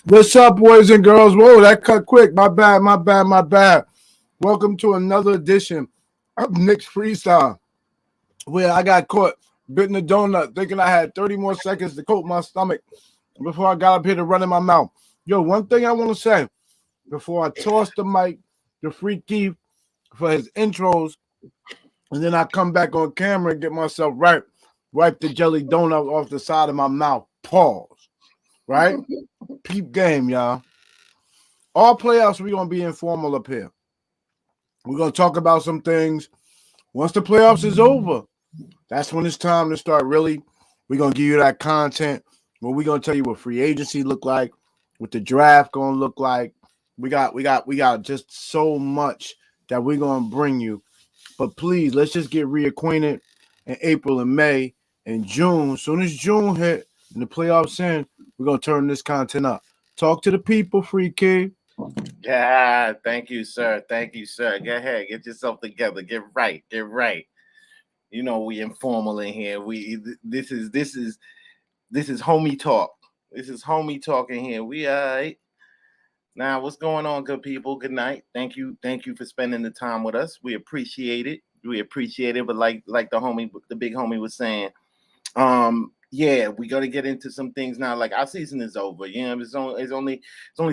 What's up, boys and girls? Whoa, that cut quick. My bad, my bad, my bad. Welcome to another edition of Knicks Freestyle, where I got caught bitten a donut thinking I had 30 more seconds to coat my stomach before I got up here to run in my mouth. Yo, one thing I want to say before I toss the mic to Free Keith for his intros, and then I come back on camera and get myself right, wipe the jelly donut off the side of my mouth. Pause. Right? Peep game, y'all. All playoffs, we're going to be informal up here. We're going to talk about some things. Once the playoffs is over, that's when it's time to start really. We're going to give you that content where we're going to tell you what free agency look like, what the draft going to look like. We got just so much that we're going to bring you. But please, let's just get reacquainted in April and May and June. As soon as June hit and the playoffs end, we're going to turn this content up. Talk to the people, Free Kid. Yeah, thank you, sir. Thank you, sir. Go ahead, get yourself together. Get right. Get right. You know we informal in here. This is homie talk. This is homie talk in here. We all right. Now, what's going on, good people? Good night. Thank you for spending the time with us. We appreciate it. But like the big homie was saying, yeah, we got to get into some things now. Like, our season is over. You know, it's only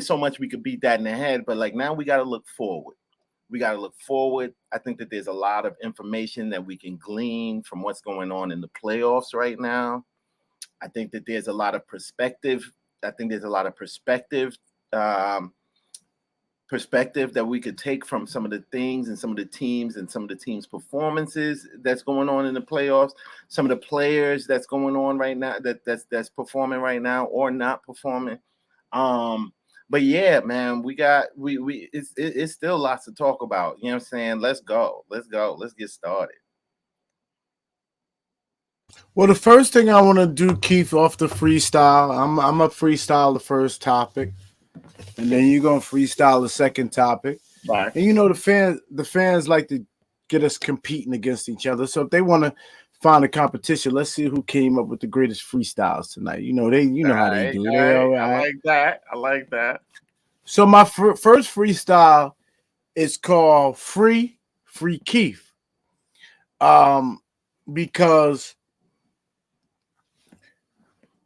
so much we could beat that in the head. But like, now we got to look forward. I think that there's a lot of information that we can glean from what's going on in the playoffs right now. I think that there's a lot of perspective. Perspective that we could take from some of the things and some of the teams and some of the teams' performances that's going on in the playoffs. Some of the players that's going on right now that's performing right now or not performing. But yeah, man, it's still lots to talk about. You know what I'm saying? Let's go. Let's get started. Well, the first thing I want to do, Keith, off the freestyle, I'm a freestyle the first topic, and then you're gonna freestyle the second topic. Right. And you know the fans like to get us competing against each other. So if they want to find a competition, let's see who came up with the greatest freestyles tonight. You know how they do. They all right. I like that. So my first freestyle is called Free Keith. Because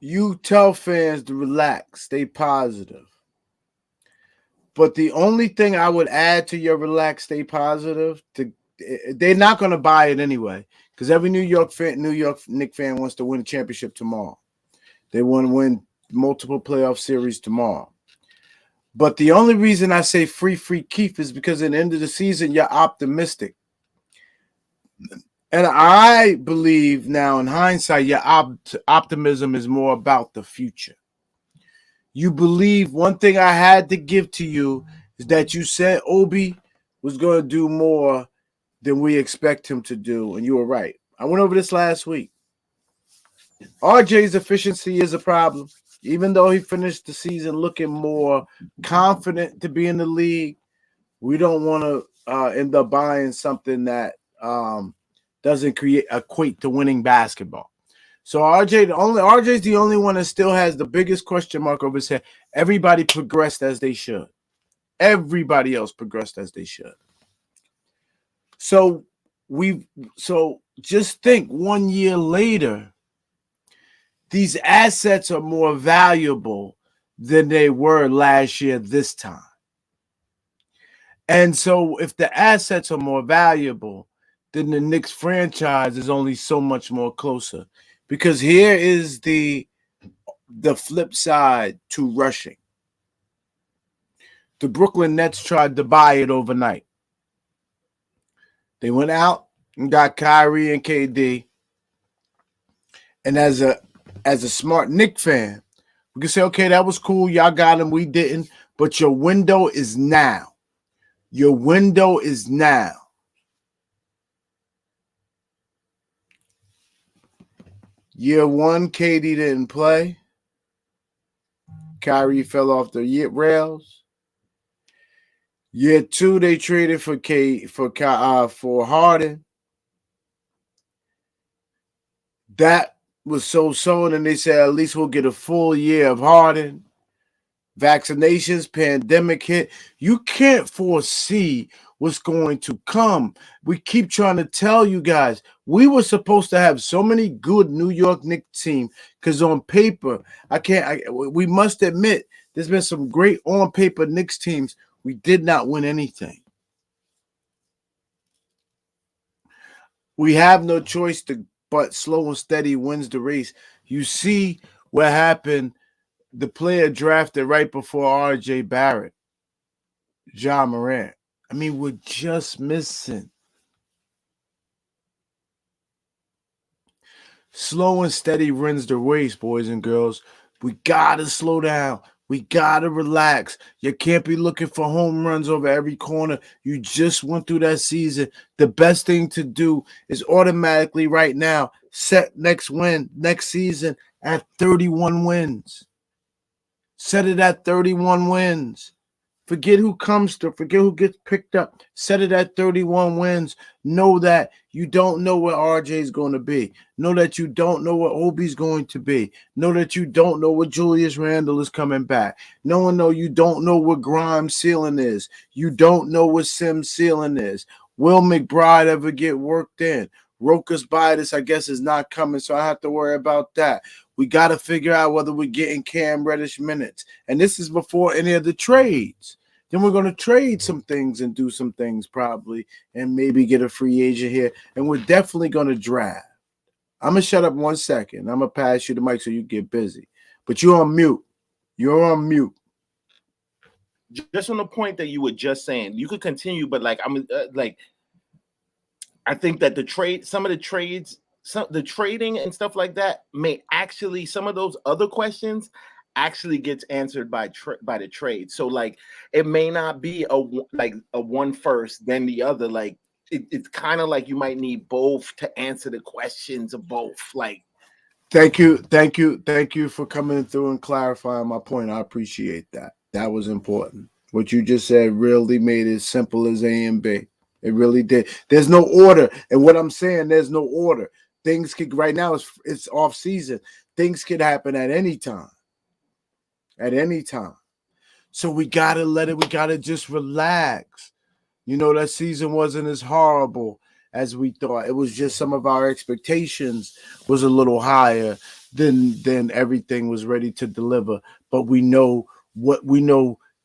you tell fans to relax, stay positive. But the only thing I would add to your relax, stay positive, they're not going to buy it anyway. Because every New York Knicks fan wants to win a championship tomorrow. They want to win multiple playoff series tomorrow. But the only reason I say free Keith is because at the end of the season, you're optimistic. And I believe now in hindsight, your optimism is more about the future. You believe one thing I had to give to you is that you said Obi was going to do more than we expect him to do. And you were right. I went over this last week. RJ's efficiency is a problem. Even though he finished the season looking more confident to be in the league, we don't want to end up buying something that doesn't equate to winning basketball. So RJ's the only one that still has the biggest question mark over his head. Everybody progressed as they should. Everybody else progressed as they should. So just think 1 year later, these assets are more valuable than they were last year this time. And so if the assets are more valuable, then the Knicks franchise is only so much more closer. Because here is the flip side to rushing. The Brooklyn Nets tried to buy it overnight. They went out and got Kyrie and KD. And as a smart Knicks fan, we can say, okay, that was cool. Y'all got him. We didn't. But your window is now. Your window is now. Year one, KD didn't play. Kyrie fell off the rails. Year two, they traded for Harden. That was so-so, and then they said at least we'll get a full year of Harden. vaccinations, pandemic hit. You can't foresee what's going to come. We keep trying to tell you guys, we were supposed to have so many good New York Knicks team because on paper, we must admit, there's been some great on paper Knicks teams. We did not win anything. We have no choice but slow and steady wins the race. You see what happened. The player drafted right before RJ Barrett, Ja Morant. I mean, we're just missing. Slow and steady wins the race, boys and girls. We gotta slow down. We gotta relax. You can't be looking for home runs over every corner. You just went through that season. The best thing to do is automatically right now set next season at 31 wins. Set it at 31 wins. Forget who gets picked up. Set it at 31 wins. Know that you don't know what RJ is going to be. Know that you don't know what Obi's going to be. Know that you don't know what Julius Randle is coming back. Know you don't know what Grimes' ceiling is. You don't know what Sims' ceiling is. Will McBride ever get worked in? Rokas Bidas, I guess, is not coming, so I have to worry about that. We got to figure out whether we're getting Cam Reddish minutes. And this is before any of the trades. Then we're going to trade some things and do some things probably and maybe get a free agent here. And we're definitely going to draft. I'm going to shut up 1 second. I'm going to pass you the mic so you get busy. But you're on mute. You're on mute. Just on the point that you were just saying, you could continue, but I think that the trading and stuff like that may actually, some of those other questions actually gets answered by the trade. So it may not be a one first, then the other. It's kind of like you might need both to answer the questions of both. Thank you for coming through and clarifying my point. I appreciate that. That was important. What you just said really made it simple as A and B. It really did. There's no order. And what I'm saying, there's no order. Things could, right now it's off season. Things could happen at any time. At any time. So we got to just relax. That season wasn't as horrible as we thought. It was just some of our expectations was a little higher than everything was ready to deliver. But we know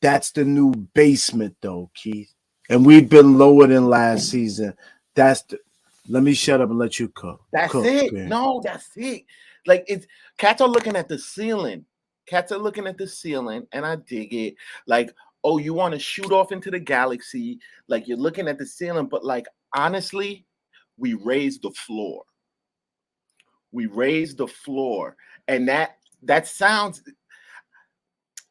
that's the new basement though, Keith. And we've been lower than last season. Let me shut up and let you cook. That's it. Man. No, that's it. Cats are looking at the ceiling. And I dig it. Oh, you want to shoot off into the galaxy. You're looking at the ceiling, but honestly, we raised the floor. And that sounds,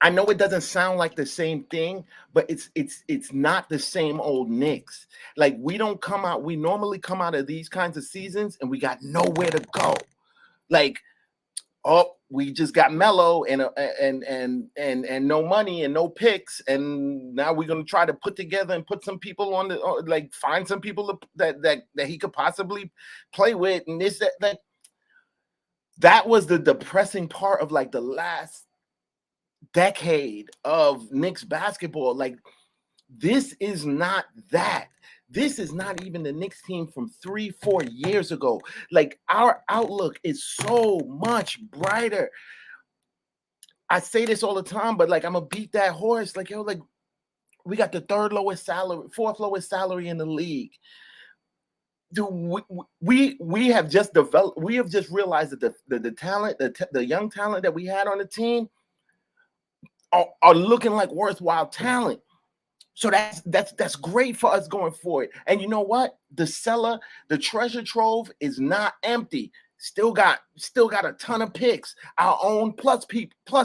I know it doesn't sound like the same thing, but it's not the same old Knicks. We normally come out of these kinds of seasons and we got nowhere to go. We just got Melo and no money and no picks, and now we're gonna try to put together and put some people on the find some people that he could possibly play with, and that was the depressing part of the last decade of Knicks basketball. This is not that. This is not even the Knicks team from 3-4 years ago. Our outlook is so much brighter. I say this all the time, but I'm gonna beat that horse. We got the fourth lowest salary in the league. Dude, we have just developed. We have just realized that the talent, the young talent that we had on the team are looking like worthwhile talent. So that's great for us going forward. And you know what? The treasure trove is not empty. Still got a ton of picks, our own plus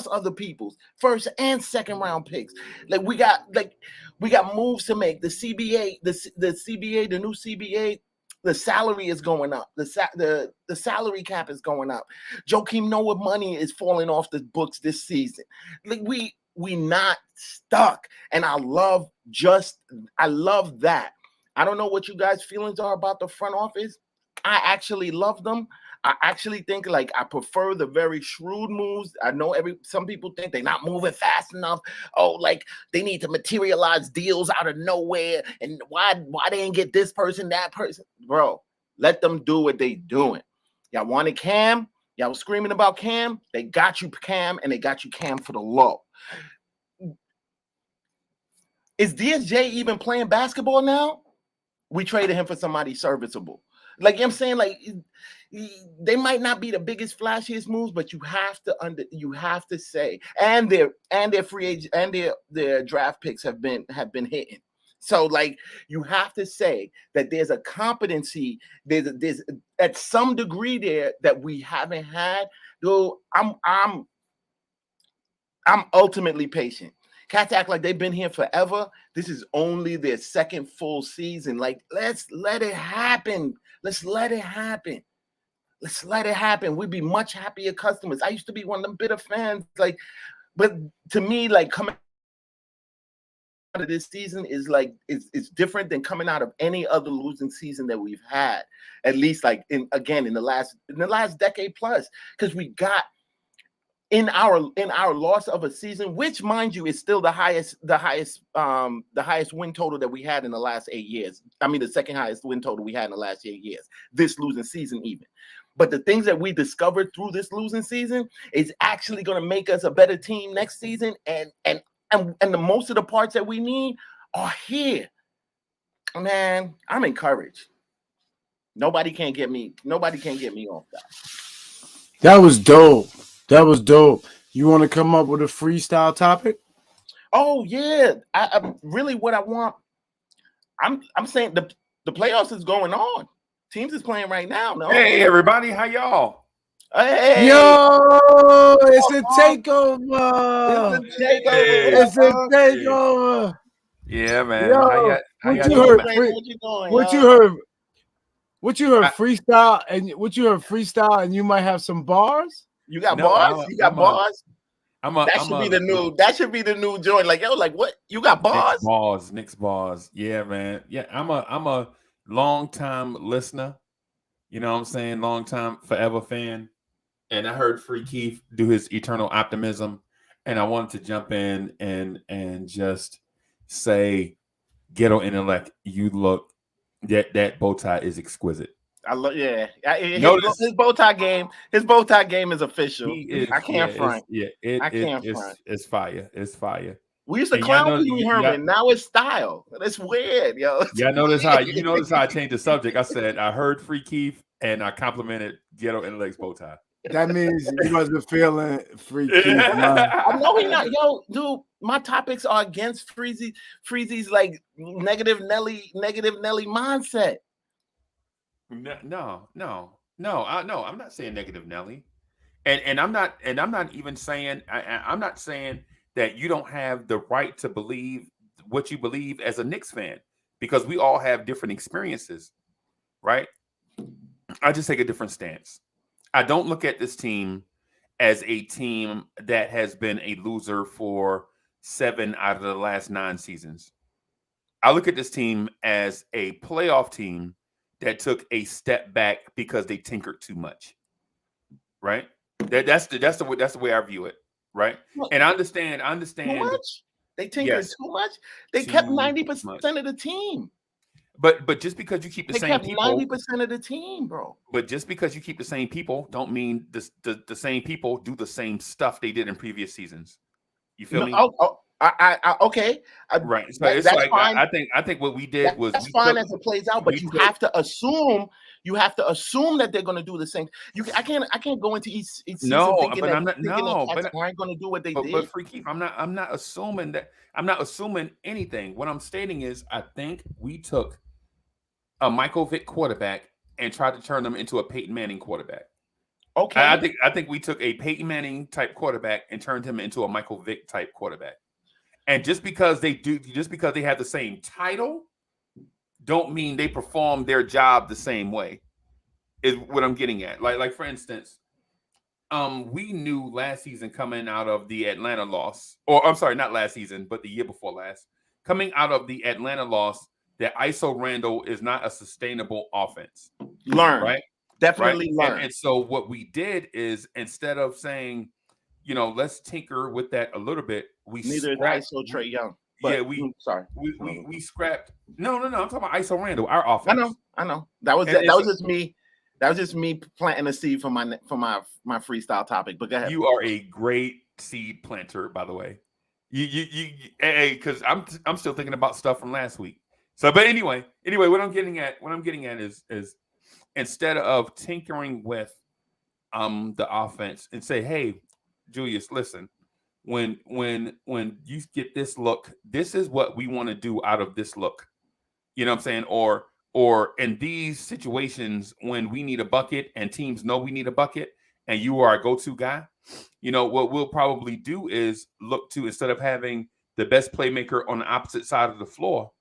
other people's first and second round picks. We got moves to make. The CBA, the new CBA, the salary is going up. The salary cap is going up. Joakim Noah money is falling off the books this season. We not stuck. And I love that. I don't know what you guys' feelings are about the front office. I actually love them. I actually think like I prefer the very shrewd moves. I know some people think they're not moving fast enough. Oh, like they need to materialize deals out of nowhere. And why they didn't get this person, that person? Bro, let them do what they doing. Y'all wanted Cam. Y'all was screaming about Cam. They got you Cam, and they got you Cam for the low. Is DSJ even playing basketball now? We traded him for somebody serviceable. Like, you know what I'm saying? Like, they might not be the biggest, flashiest moves, but you have to say, and their free agent and their draft picks have been hitting. So, like, you have to say that there's a competency, there's at some degree there that we haven't had. Though I'm ultimately patient. Cats act like they've been here forever. This is only their second full season. Like, let's let it happen. Let's let it happen. Let's let it happen. We'd be much happier customers. I used to be one of them bitter fans. Like, but to me, like, coming out of this season is like it's different than coming out of any other losing season that we've had. At least, like, in the last decade plus, because we got. In our loss of a season, which, mind you, is still the highest win total that we had in the last 8 years. I mean, the second highest win total we had in the last 8 years. This losing season, even. But the things that we discovered through this losing season is actually going to make us a better team next season. And the most of the parts that we need are here. Man, I'm encouraged. Nobody can get me off that. That was dope. That was dope. You want to come up with a freestyle topic? Oh yeah, I really what I want. I'm saying the playoffs is going on. Teams is playing right now. No. Hey everybody, how y'all? Hey, yo, it's a takeover. It's a takeover. Yeah, man. Yo, what you heard? What you heard? What you heard? Freestyle and you might have some bars. You got bars? You got bars? That should be the new joint. Like, yo, like what? You got bars? Knicks bars. Yeah, man. Yeah, I'm a long time listener. You know what I'm saying? Long time forever fan. And I heard Free Keith do his Eternal Optimism. And I wanted to jump in and just say, Ghetto Intellect, you look that bow tie is exquisite. I love, yeah. His bow tie game. His bow tie game is official. I can't front. I can't front. It's fire. It's fire. We used to clown Pee Wee Herman. Now it's style. That's weird, yo. Yeah, notice how I changed the subject. I said I heard Free Keith and I complimented Ghetto Intellect's bow tie. That means he wasn't feeling Free Keith. I know he not. Yo, dude, my topics are against Freezy's like negative Nelly mindset. No. I'm not saying negative Nelly, and I'm not even saying I'm not saying that you don't have the right to believe what you believe as a Knicks fan, because we all have different experiences, right? I just take a different stance. I don't look at this team as a team that has been a loser for 7 out of the last 9 seasons. I look at this team as a playoff team that took a step back because they tinkered too much, right? That's the way I view it, right? And I understand. Too much? They tinkered too much. They kept 90% of the team. But just because you keep the same people, 90% of the team, bro. But just because you keep the same people, don't mean the same people do the same stuff they did in previous seasons. You feel me? Okay. Right. So it's like fine. I think what we did was that's fine as it plays out, but you have to assume that they're going to do the same. I can't go into each season thinking that the aren't going to do what they did. But Free Keith, I'm not assuming that. I'm not assuming anything. What I'm stating is I think we took a Michael Vick quarterback and tried to turn them into a Peyton Manning quarterback. Okay. I think we took a Peyton Manning type quarterback and turned him into a Michael Vick type quarterback. And just because they have the same title, don't mean they perform their job the same way. Is what I'm getting at. Like for instance, we knew last season coming out of the Atlanta loss, or I'm sorry, not last season, but the year before last, coming out of the Atlanta loss, that ISO Randall is not a sustainable offense. Learn. Right? Definitely right? learn. And so what we did is, instead of saying, let's tinker with that a little bit, we Neither is ISO Trae Young. But, we scrapped. No. I'm talking about ISO Randall, our offense. I know. That was just me. That was just me planting a seed for my freestyle topic. But go ahead. You are a great seed planter, by the way. Because I'm still thinking about stuff from last week. So, but anyway, what I'm getting at is instead of tinkering with the offense and say, hey, Julius, listen, when you get this look, this is what we want to do out of this look. You know what I'm saying? Or in these situations when we need a bucket and teams know we need a bucket and you are a go-to guy, what we'll probably do is look to, instead of having the best playmaker on the opposite side of the floor,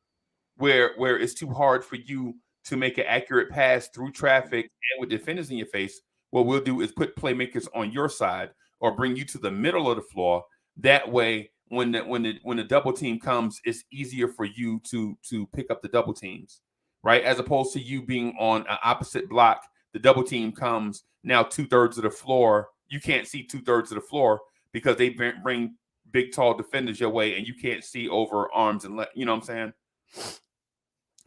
where it's too hard for you to make an accurate pass through traffic and with defenders in your face, what we'll do is put playmakers on your side or bring you to the middle of the floor. That way, when the double team comes, it's easier for you to pick up the double teams, right? As opposed to you being on an opposite block, the double team comes, now 2/3 of the floor. You can't see 2/3 of the floor because they bring big, tall defenders your way, and you can't see over arms and you know what I'm saying?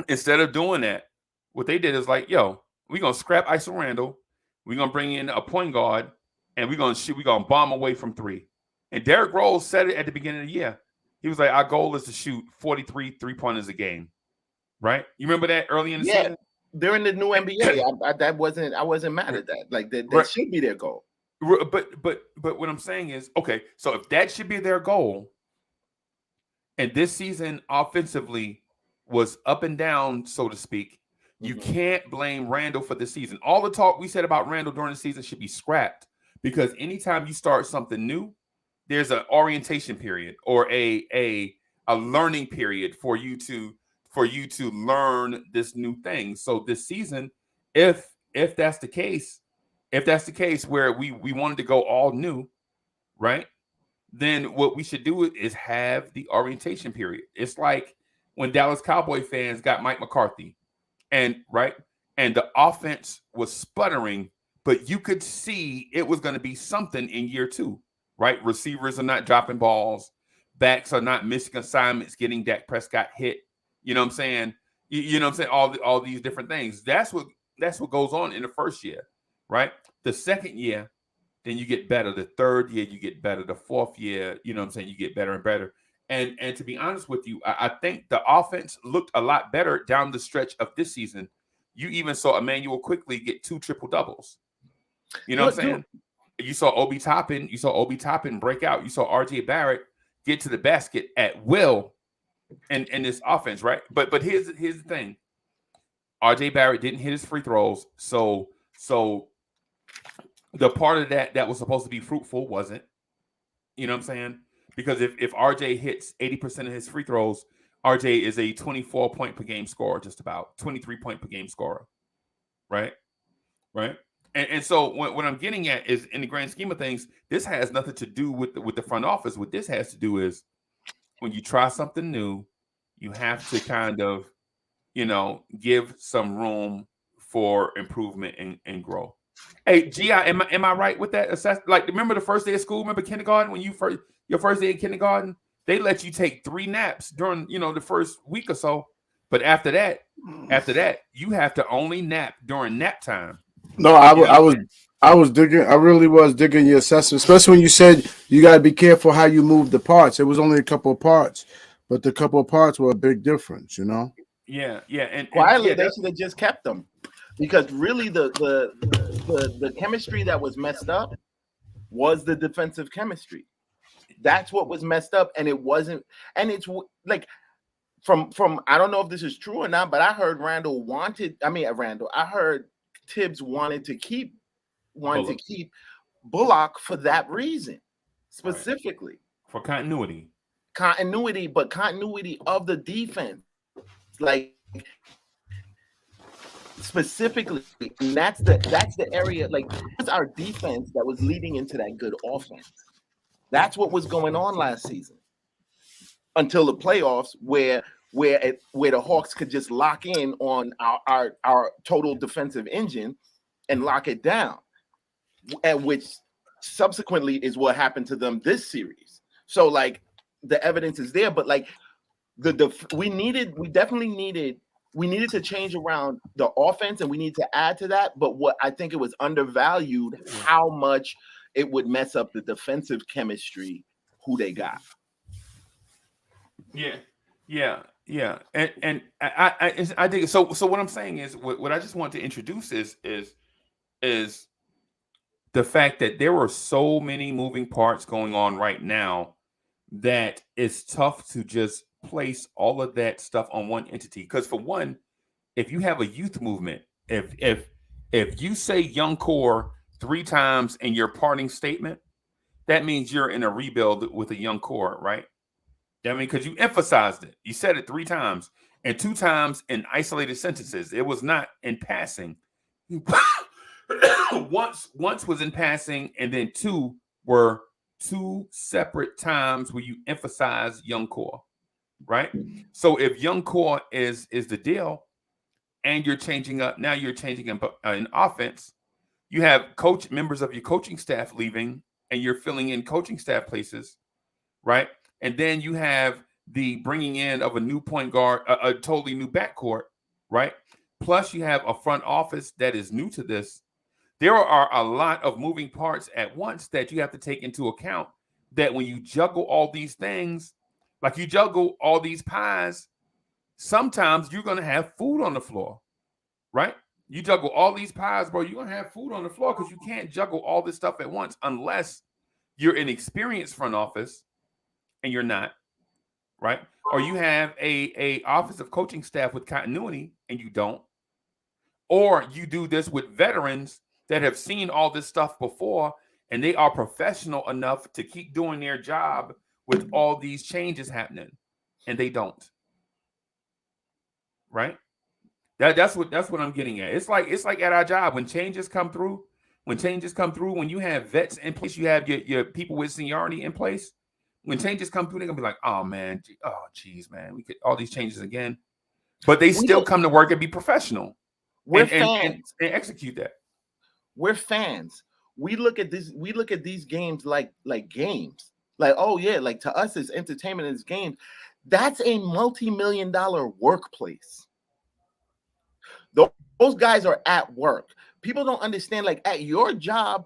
Instead of doing that, what they did is like, yo, we're gonna scrap ISO Randall, we're gonna bring in a point guard, and we're gonna bomb away from three. And Derrick Rose said it at the beginning of the year. He was like, our goal is to shoot 43 3-pointers a game. Right? You remember that early in the season? During the new NBA, I wasn't mad at that. Like that should be their goal. But what I'm saying is, okay, so if that should be their goal, and this season offensively was up and down, so to speak, you can't blame Randall for this season. All the talk we said about Randall during the season should be scrapped, because anytime you start something new, there's an orientation period or a learning period for you to learn this new thing. So this season, if that's the case where we wanted to go all new, right? Then what we should do is have the orientation period. It's like when Dallas Cowboy fans got Mike McCarthy, and the offense was sputtering, but you could see it was going to be something in year 2. Right? Receivers are not dropping balls. Backs are not missing assignments, getting Dak Prescott hit. You know what I'm saying? You know what I'm saying? All these different things. That's what goes on in the first year, right? The second year, then you get better. The third year, you get better. The fourth year, you know what I'm saying? You get better and better. And to be honest with you, I think the offense looked a lot better down the stretch of this season. You even saw Emmanuel Quickly get 2 triple-doubles. You know what I'm saying? You saw Obi Toppin break out. You saw RJ Barrett get to the basket at will in this offense, right? But here's the thing. RJ Barrett didn't hit his free throws, so the part of that was supposed to be fruitful wasn't. You know what I'm saying? Because if RJ hits 80% of his free throws, RJ is a 24-point per game scorer, just about 23-point per game scorer, right? And so what I'm getting at is, in the grand scheme of things, this has nothing to do with the front office. What this has to do is, when you try something new, you have to kind of, give some room for improvement and growth. Hey, G.I., am I right with that? Like, remember the first day of school? Remember kindergarten, when your first day in kindergarten? They let you take 3 naps during, the first week or so. But after that, you have to only nap during nap time. No, I was digging. I really was digging your assessment, especially when you said you got to be careful how you move the parts. It was only a couple of parts, but the couple of parts were a big difference, Yeah, and quietly they should have just kept them, because really the chemistry that was messed up was the defensive chemistry. That's what was messed up, and it wasn't. And it's like from I don't know if this is true or not, but I heard I heard Tibbs wanted to keep Bullock for that reason, specifically for continuity, but continuity of the defense, like specifically. And that's the area. Like, it's our defense that was leading into that good offense. That's what was going on last season until the playoffs, where where the Hawks could just lock in on our total defensive engine and lock it down, and which subsequently is what happened to them this series. So like the evidence is there, but like we definitely needed to change around the offense, and we need to add to that. But what I think it was undervalued how much it would mess up the defensive chemistry who they got. Yeah. And I think so. So what I'm saying is, what I just want to introduce is the fact that there are so many moving parts going on right now that it's tough to just place all of that stuff on one entity. Because for one, if you have a youth movement, if you say young core 3 times in your parting statement, that means you're in a rebuild with a young core, right? I mean, because you emphasized it. You said it 3 times and 2 times in isolated sentences. It was not in passing. once was in passing, and then 2 were 2 separate times where you emphasize young core, right? So if young core is the deal, and you're changing up, now you're changing in offense. You have members of your coaching staff leaving, and you're filling in coaching staff places, right? And then you have the bringing in of a new point guard, a totally new backcourt, right? Plus you have a front office that is new to this. There are a lot of moving parts at once that you have to take into account, that when you juggle all these things, like you juggle all these pies, sometimes you're going to have food on the floor, right? You juggle all these pies, bro, you're going to have food on the floor, because you can't juggle all this stuff at once unless you're an experienced front office, and you're not, right? Or you have a office of coaching staff with continuity, and you don't. Or you do this with veterans that have seen all this stuff before, and they are professional enough to keep doing their job with all these changes happening, and they don't. Right? That's what I'm getting at. It's like at our job, when changes come through, when you have vets in place, you have your people with seniority in place. When changes come through, they're gonna be like, oh man, geez, man, we get all these changes again. But they still come to work and be professional. We're and fans. And execute that. We're fans. We look at these games like games. Like, oh yeah, like to us it's entertainment, it's games. That's a multi-million-dollar workplace. Those guys are at work. People don't understand, like at your job,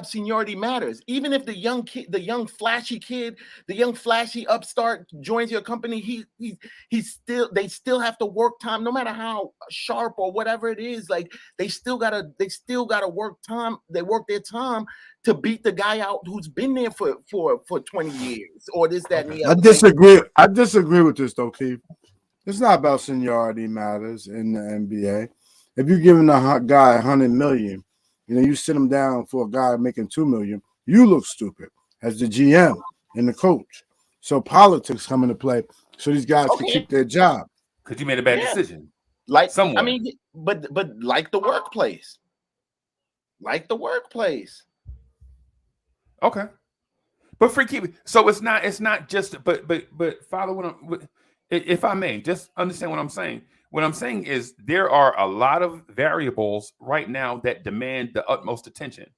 seniority matters. Even if the young kid, the young flashy kid, the young flashy upstart joins your company, they still have to work time, no matter how sharp or whatever it is. Like they still gotta work time. They work their time to beat the guy out who's been there for 20 years or this, that, and the other. I disagree with this though, Keith. It's not about seniority matters in the NBA. If you're giving a guy $100 million, you sit him down for a guy making $2 million, you look stupid as the GM and the coach. So politics come into play, so these guys can keep their job. Because you made a bad decision. Like somewhere. I mean, but like the workplace. Okay. But free keep. So it's not just but follow what I'm. If I may, just understand what I'm saying. What I'm saying is there are a lot of variables right now that demand the utmost attention.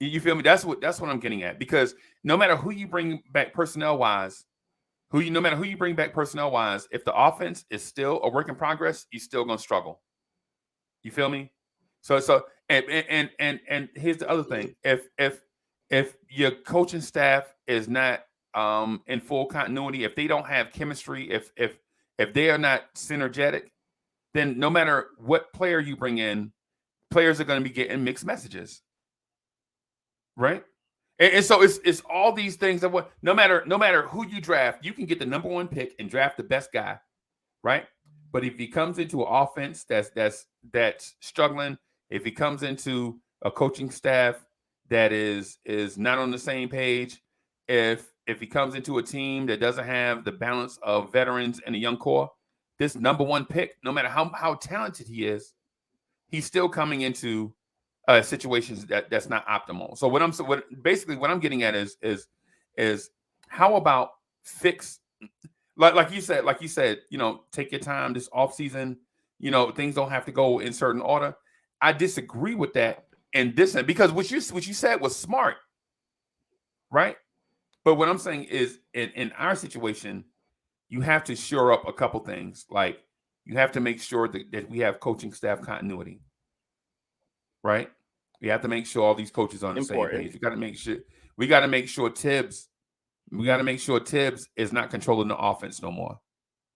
You feel me? That's what I'm getting at. Because no matter who you bring back personnel wise, if the offense is still a work in progress, you're still gonna struggle. You feel me? So and here's the other thing. If your coaching staff is not in full continuity, if they don't have chemistry, if they are not synergetic, then no matter what player you bring in, players are going to be getting mixed messages, right? And so it's all these things that no matter who you draft, you can get the number 1 pick and draft the best guy, right? But if he comes into an offense that's struggling, if he comes into a coaching staff that is not on the same page, if he comes into a team that doesn't have the balance of veterans and a young core, this number 1 pick, no matter how talented he is, he's still coming into situations that's not optimal. So what I'm getting at is how about fix? like you said, take your time this offseason. Things don't have to go in certain order. I disagree with that and this, because what you said was smart, right? But what I'm saying is, in our situation, you have to shore up a couple things. Like, you have to make sure that we have coaching staff continuity, right? We have to make sure all these coaches are on the same page. We got to make sure Tibbs is not controlling the offense no more,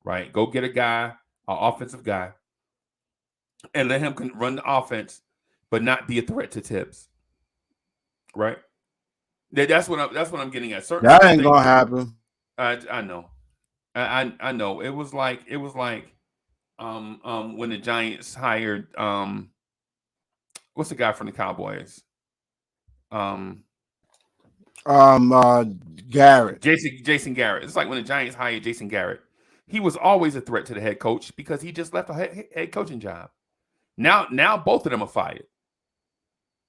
right? Go get an offensive guy, and let him run the offense, but not be a threat to Tibbs, right? That's what I'm getting at. That ain't gonna happen. I know. I know. It was like when the Giants hired what's the guy from the Cowboys? Garrett. Jason Garrett. It's like when the Giants hired Jason Garrett. He was always a threat to the head coach because he just left a head coaching job. Now both of them are fired.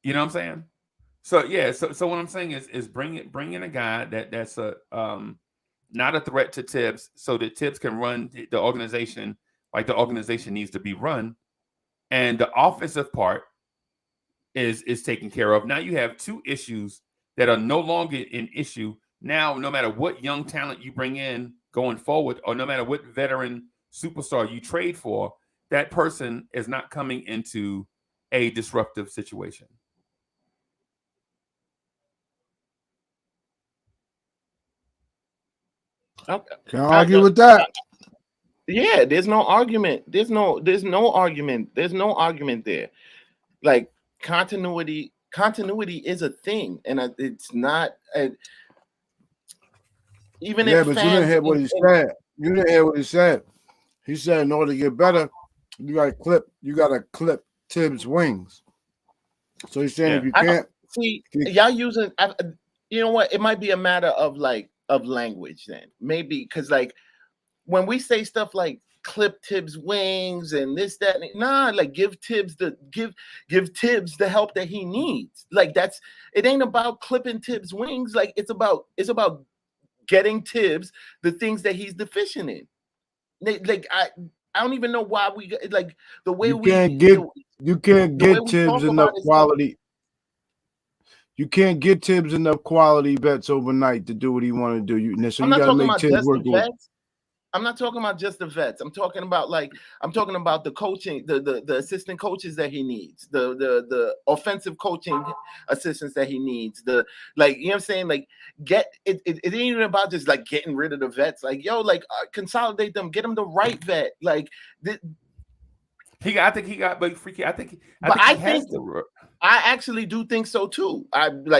You know what I'm saying? So yeah, so what I'm saying is bring in a guy that's a not a threat to Tibbs, so that Tibbs can run the organization like the organization needs to be run, and the offensive part is taken care of. Now you have two issues that are no longer an issue. Now, no matter what young talent you bring in going forward, or no matter what veteran superstar you trade for, that person is not coming into a disruptive situation. Okay. Can I argue with that? Yeah, there's no argument. There's no argument. There's no argument there. Like, continuity is a thing, and it's not even yeah, if but you didn't hear what he said. You didn't hear what he said. He said in order to get better, you gotta clip Tibbs' wings. So he's saying if you can't y'all using, you know what? It might be a matter of language then, maybe, because like when we say stuff like clip Tibbs' wings and this, that, like give Tibbs the help that he needs. Like, it ain't about clipping Tibbs' wings. Like, it's about getting Tibbs the things that he's deficient in. Like, I don't even know why we like the way you can't get Tibbs enough quality. You can't get Tibbs enough quality vets overnight to do what he want to do. So you got to make Tibbs work. I'm not talking about just the vets. I'm talking about the coaching, the assistant coaches that he needs, the offensive coaching assistants that he needs. You know what I'm saying? Like, it ain't even about just like getting rid of the vets. Like, consolidate them, get them the right vet. Like, I think he has the. I actually do think so too.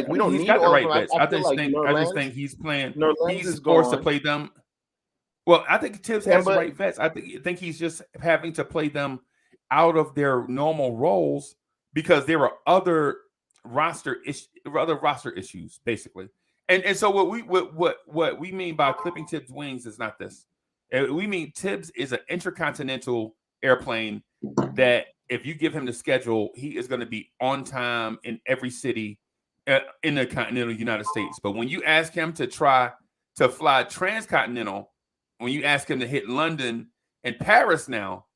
We don't need got the right vets. I just think he's playing. He's forced to play them. Well, I think Tibbs has the right vets. I think he's just having to play them out of their normal roles because there are other roster issues, basically. And so what we mean by clipping Tibbs' wings is not this. We mean Tibbs is an intercontinental airplane that if you give him the schedule, he is going to be on time in every city in the continental United States. But when you ask him to try to fly transcontinental, when you ask him to hit London and Paris now,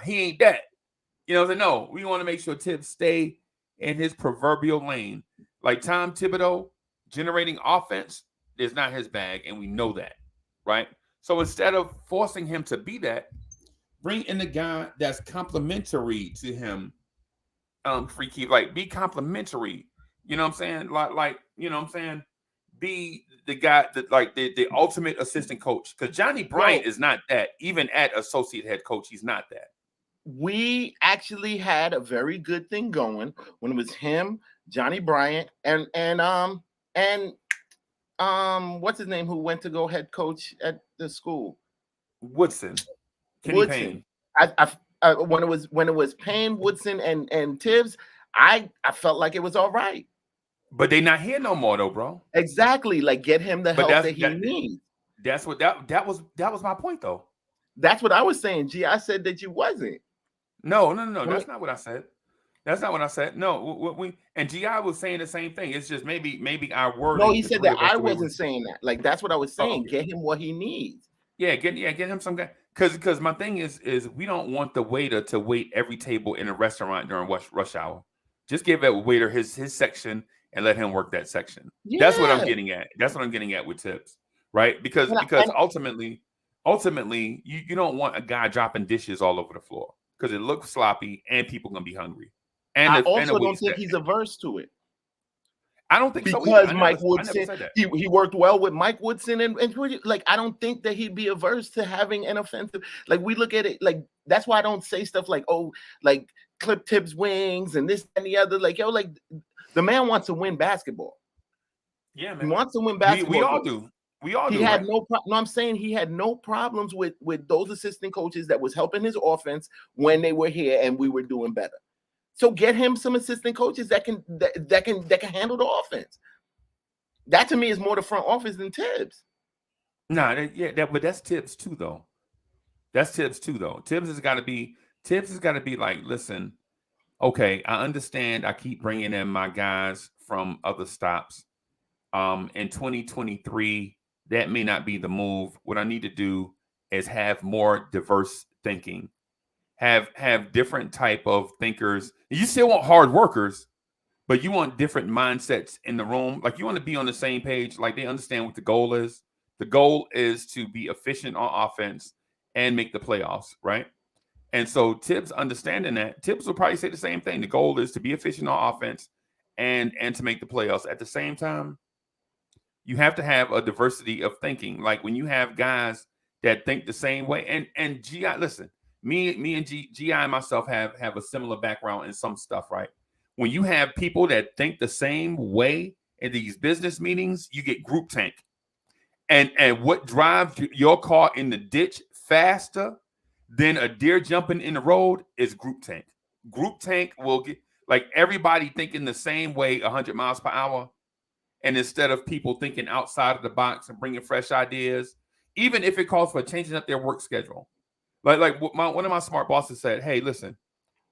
he ain't that. No, we want to make sure Tibbs stay in his proverbial lane. Like Tom Thibodeau, generating offense is not his bag, and we know that, right? So instead of forcing him to be that, bring in the guy that's complementary to him. Freaky, like, be complimentary. You know what I'm saying? Like, you know what I'm saying? Be the guy that, like, the ultimate assistant coach. Because Johnny Bryant is not that. Even at associate head coach, he's not that. We actually had a very good thing going when it was him, Johnny Bryant, and what's his name, who went to go head coach at the school? Woodson. Kenny Payne. When it was Payne, Woodson, and Tibbs, I felt like it was all right. But they not here no more though, bro. Exactly. Like, get him the help that he needs. That's what that was my point though. That's what I was saying. G, I said that you wasn't. No. That's not what I said. That's not what I said. No, and G.I. was saying the same thing. It's just maybe our word. No, he said that I wasn't saying that. Like, that's what I was saying. Get him what he needs. Get him some guy. Because my thing is we don't want the waiter to wait every table in a restaurant during rush hour. Just give that waiter his section and let him work that section. Yeah. That's what I'm getting at. That's what I'm getting at with tips, right? Because ultimately you don't want a guy dropping dishes all over the floor because it looks sloppy and people gonna be hungry. And I also don't think he's averse to it. I don't think because so either. Mike Woodson, he worked well with Mike Woodson and like I don't think that he'd be averse to having an offensive. Like we look at it like that's why I don't say stuff like like clip Tibbs wings and this and the other. Like like the man wants to win basketball. Yeah, man. He wants to win basketball. We all do. We all do. He had no I'm saying he had no problems with those assistant coaches that was helping his offense when they were here and we were doing better. So get him some assistant coaches that can handle the offense. That to me is more the front office than Tibbs. But that's Tibbs too, though. Tibbs has got to be like, listen, okay, I understand. I keep bringing in my guys from other stops. In 2023, that may not be the move. What I need to do is have more diverse thinking. Have different type of thinkers. You still want hard workers, but you want different mindsets in the room. Like you want to be on the same page. Like they understand what the goal is. The goal is to be efficient on offense and make the playoffs, right? And so Tibbs understanding that, Tibbs will probably say the same thing. The goal is to be efficient on offense and to make the playoffs. At the same time, you have to have a diversity of thinking. Like when you have guys that think the same way, and GI, listen. Me and GI and myself have a similar background in some stuff, right? When you have people that think the same way in these business meetings, you get group tank. And what drives your car in the ditch faster than a deer jumping in the road is group tank. Group tank will get like everybody thinking the same way 100 miles per hour. And instead of people thinking outside of the box and bringing fresh ideas, even if it calls for changing up their work schedule. Like one of my smart bosses said, hey, listen,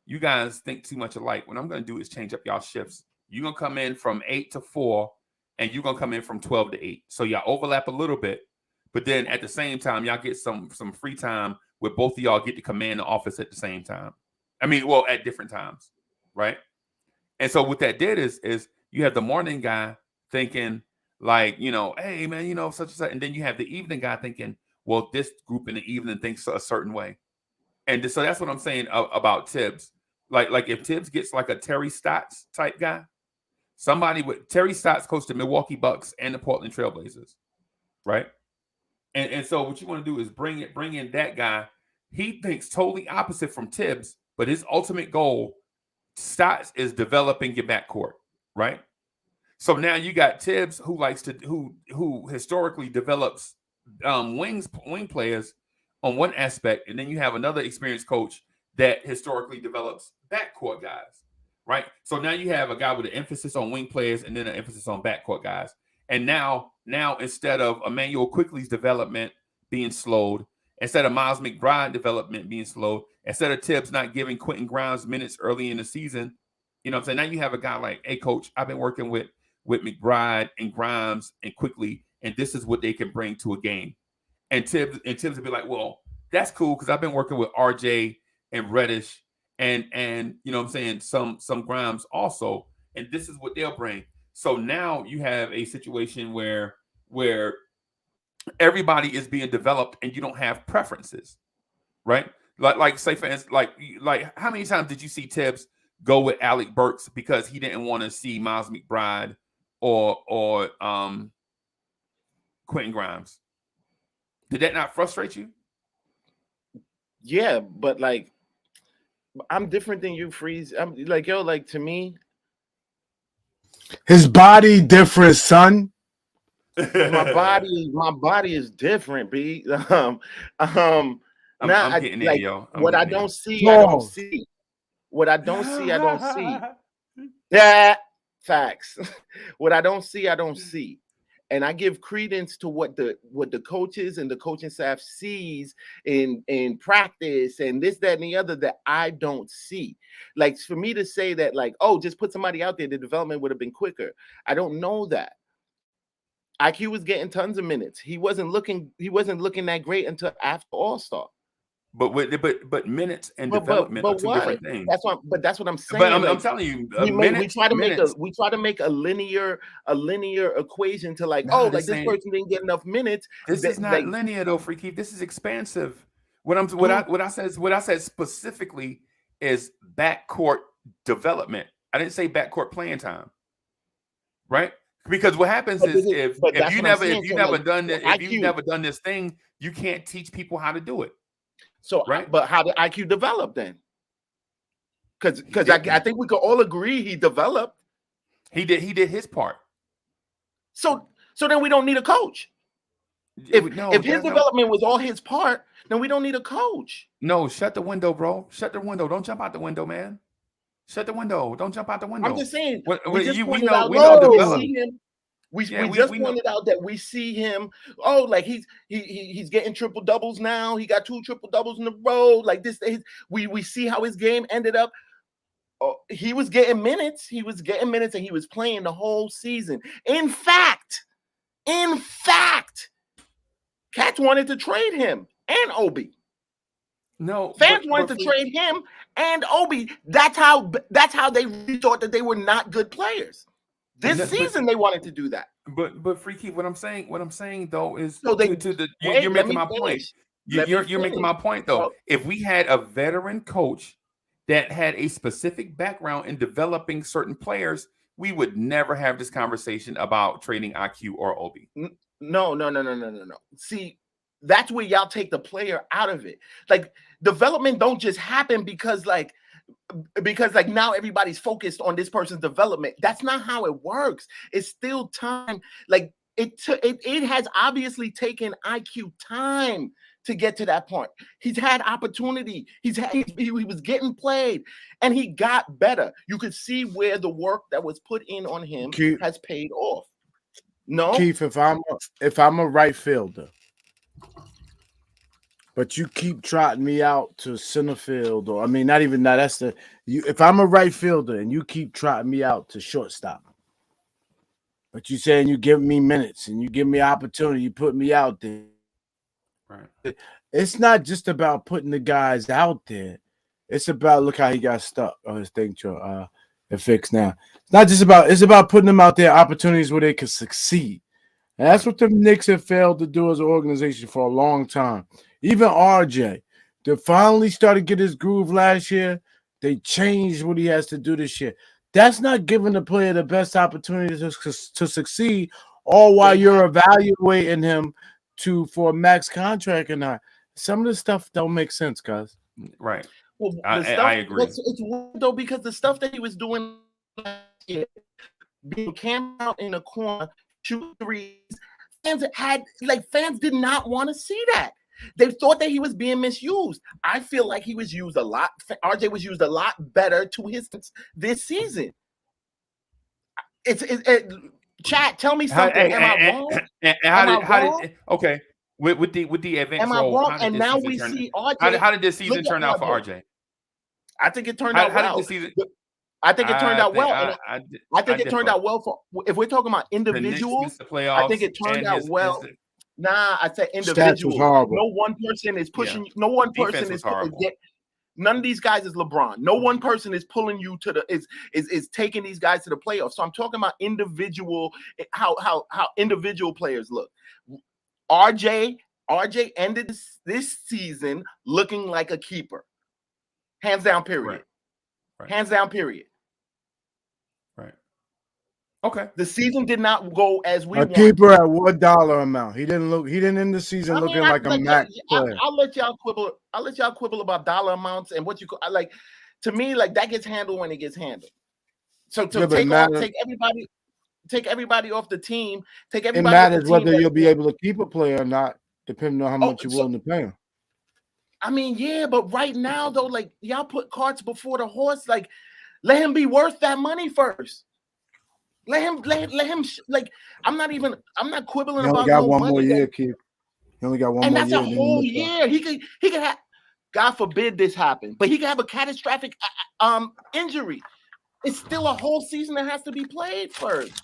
you guys think too much alike. What I'm going to do is change up y'all shifts. You're going to come in from 8 to 4, and you're going to come in from 12 to 8. So y'all overlap a little bit, but then at the same time, y'all get some free time where both of y'all get to command the office at the same time. I mean, well, at different times, right? And so what that did is you have the morning guy thinking like, hey, man, such and such. And then you have the evening guy thinking, well, this group in the evening thinks a certain way. And so that's what I'm saying about Tibbs. Like if Tibbs gets like a Terry Stotts type guy, somebody with Terry Stotts coached the Milwaukee Bucks and the Portland Trailblazers, right? And so what you want to do is bring in that guy. He thinks totally opposite from Tibbs, but his ultimate goal, Stotts, is developing your backcourt, right? So now you got Tibbs who historically develops wing players on one aspect, and then you have another experienced coach that historically develops backcourt guys, right? So now you have a guy with an emphasis on wing players and then an emphasis on backcourt guys. And now instead of Emmanuel Quickly's development being slowed, instead of Miles McBride development being slowed, instead of Tibbs not giving Quentin Grimes minutes early in the season, you know what I'm saying? Now you have a guy like, hey, coach, I've been working with McBride and Grimes and Quickly, and this is what they can bring to a game. And Tibbs would be like, well, that's cool because I've been working with RJ and Reddish and you know what I'm saying, some Grimes also, and this is what they'll bring. So now you have a situation where everybody is being developed and you don't have preferences, right? Like say for instance, like how many times did you see Tibbs go with Alec Burks because he didn't want to see Miles McBride or Quentin Grimes? Did that not frustrate you? Yeah, but like I'm different than you, Freeze. I'm like, like to me, his body different, son. my body is different, B. I'm getting like, it, yo. What I don't see, I don't see. What I don't see, I don't see. Yeah, facts. What I don't see, I don't see. And I give credence to what the coaches and the coaching staff sees in practice and this, that, and the other that I don't see. Like for me to say that, like, oh, just put somebody out there, the development would have been quicker. I don't know that. IQ was getting tons of minutes. He wasn't looking that great until after All-Star. But minutes and But development are two what? different things. That's what I'm saying. But I'm like, telling you, we try to make a linear equation to like, Nah, this person didn't get enough minutes. This is not linear though, Freaky. This is expansive. What I said specifically is backcourt development. I didn't say backcourt playing time, right? Because what happens is if you've never done this thing, you can't teach people how to do it. So, right? But how did IQ develop then? Because I think we could all agree he developed. He did his part. So then we don't need a coach. If his development was all his part, then we don't need a coach. No, shut the window, bro. Shut the window. Don't jump out the window, man. Shut the window. Don't jump out the window. I'm just saying. We just pointed out that we see him. Oh, like he's getting triple doubles now. He got 2 triple doubles in a row. Like this, we see how his game ended up. Oh, he was getting minutes. He was getting minutes, and he was playing the whole season. In fact, Cats wanted to trade him and Obi. No, fans wanted to trade him and Obi. That's how they really thought that they were not good players. This season they wanted to do that. But Freaky, what I'm saying though is you're making my point. You're making my point though. If we had a veteran coach that had a specific background in developing certain players, we would never have this conversation about trading IQ or Obi. No. See, that's where y'all take the player out of it. Like development don't just happen because now everybody's focused on this person's development. That's not how it works. It's still time. Like it has obviously taken IQ time to get to that point. He's had opportunity. He was getting played, and he got better. You could see where the work that was put in on him has paid off. No, Keith, if I'm a right fielder, but you keep trotting me out to center field, or I mean, not even that. That's if I'm a right fielder and you keep trotting me out to shortstop, but you saying you give me minutes and you give me opportunity, you put me out there. Right. It's not just about putting the guys out there. It's about look how he got stuck on his thing. It fixed now. It's about putting them out there opportunities where they can succeed. And that's what the Knicks have failed to do as an organization for a long time. Even RJ, they finally started to get his groove last year. They changed what he has to do this year. That's not giving the player the best opportunity to succeed, all while you're evaluating him for a max contract or not. Some of the stuff don't make sense, guys. Right. Well, I agree. It's weird though, because the stuff that he was doing last year, being camped out in a corner, shoot threes, fans did not want to see that. They thought that he was being misused. I feel like he was used a lot. RJ was used a lot better to his this season. Chat, tell me something. Am I wrong? Okay. With the advanced am I role, wrong? And now we see RJ. How did this season turn out for RJ? I think it turned out well. I think it turned out well. I think it turned out well for if we're talking about individuals. I think it turned out well. Nah, I said individuals. No one person is pushing. No one person is none of these guys is LeBron. No one person is pulling you to the is taking these guys to the playoffs. So I'm talking about individual how individual players look. RJ ended this season looking like a keeper. Hands down, period. Right. Hands down, period. Right. Okay. The season did not go as we wanted. Keeper at $1 amount. He didn't end the season looking like a max player. I'll let y'all quibble about dollar amounts and what you like. To me, like that gets handled when it gets handled. So take everybody off the team. Take everybody. It matters whether you'll be able to keep a player or not, depending on how much you're willing to pay him. I mean, yeah, but right now though, like y'all put carts before the horse. Like, let him be worth that money first. Let him. Like, I'm not quibbling about. He only got one more year, Keith. He only got one more year. And that's a whole year. He could have. God forbid this happen, but he could have a catastrophic injury. It's still a whole season that has to be played first.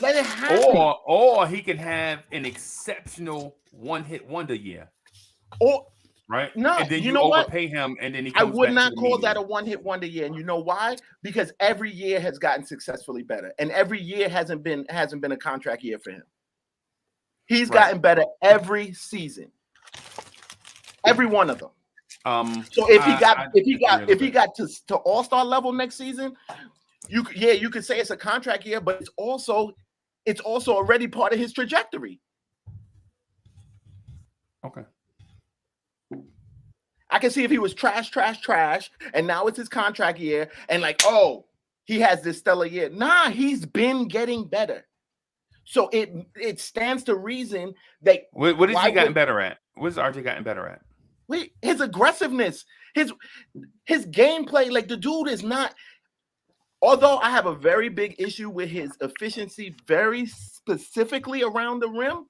Let it happen. Or he can have an exceptional one-hit wonder year. Or right? no, And then you you know what? overpay him, and then he I comes would back not to the call media. that a one-hit wonder year, and you know why? Because every year has gotten successfully better, and every year hasn't been a contract year for him. He's gotten better every season, every one of them. So if he got to all-star level next season, you could say it's a contract year, but it's also already part of his trajectory. Okay. I can see if he was trash, and now it's his contract year, and like, oh, he has this stellar year. Nah, he's been getting better. So it stands to reason that what has he gotten better at? What has RJ gotten better at? Wait, his aggressiveness, his gameplay. Like, the dude is not. Although I have a very big issue with his efficiency, very specifically around the rim.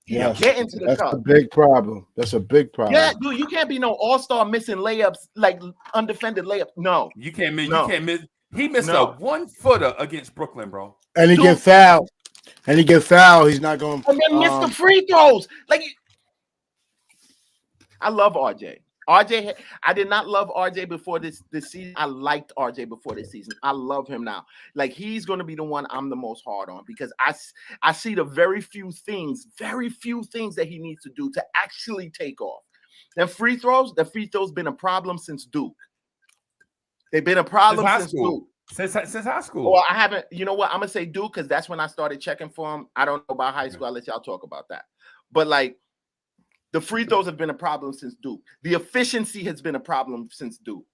Yes, get into the that's cup. a big problem. That's a big problem. Yeah, dude, you can't be no all-star missing layups, like undefended layups. No, you can't miss. No. You can't miss. He missed a 1-footer against Brooklyn, bro. And he get fouled. He's not going. And then miss the free throws. Like, I love RJ. I did not love RJ before this season. I liked RJ before this season. I love him now. Like, he's going to be the one I'm the most hard on, because I see the very few things that he needs to do to actually take off. The free throws been a problem since Duke. They've been a problem since Duke. Since high school. Well, I haven't. You know what? I'm gonna say Duke because that's when I started checking for him. I don't know about high school. I'll let y'all talk about that. But like, the free throws have been a problem since Duke. The efficiency has been a problem since Duke.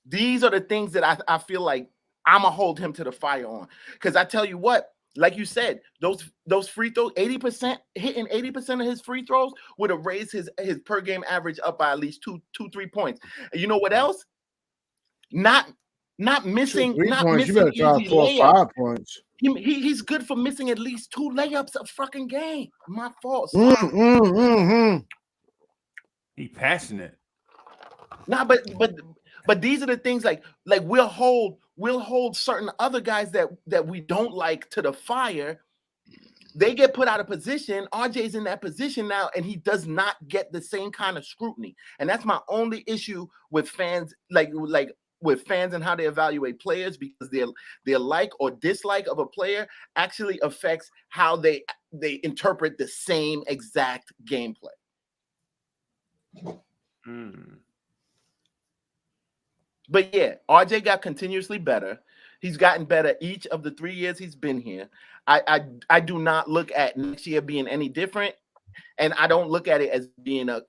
These are the things that I feel like I'm gonna hold him to the fire on. Because I tell you what, like you said, those free throws, 80%, hitting 80% of his free throws would have raised his per game average up by at least 2-3 points. And you know what else? Not missing. Not points. missing. You better try 4 or 5 points. He's good for missing at least 2 layups a fucking game. My fault. He passionate. Nah, but these are the things like we'll hold certain other guys that we don't like to the fire. They get put out of position. RJ's in that position now, and he does not get the same kind of scrutiny. And that's my only issue with fans, like with fans and how they evaluate players, because their like or dislike of a player actually affects how they interpret the same exact gameplay. But yeah, RJ got continuously better. He's gotten better each of the 3 years he's been here. I do not look at next year being any different, and I don't look at it as being a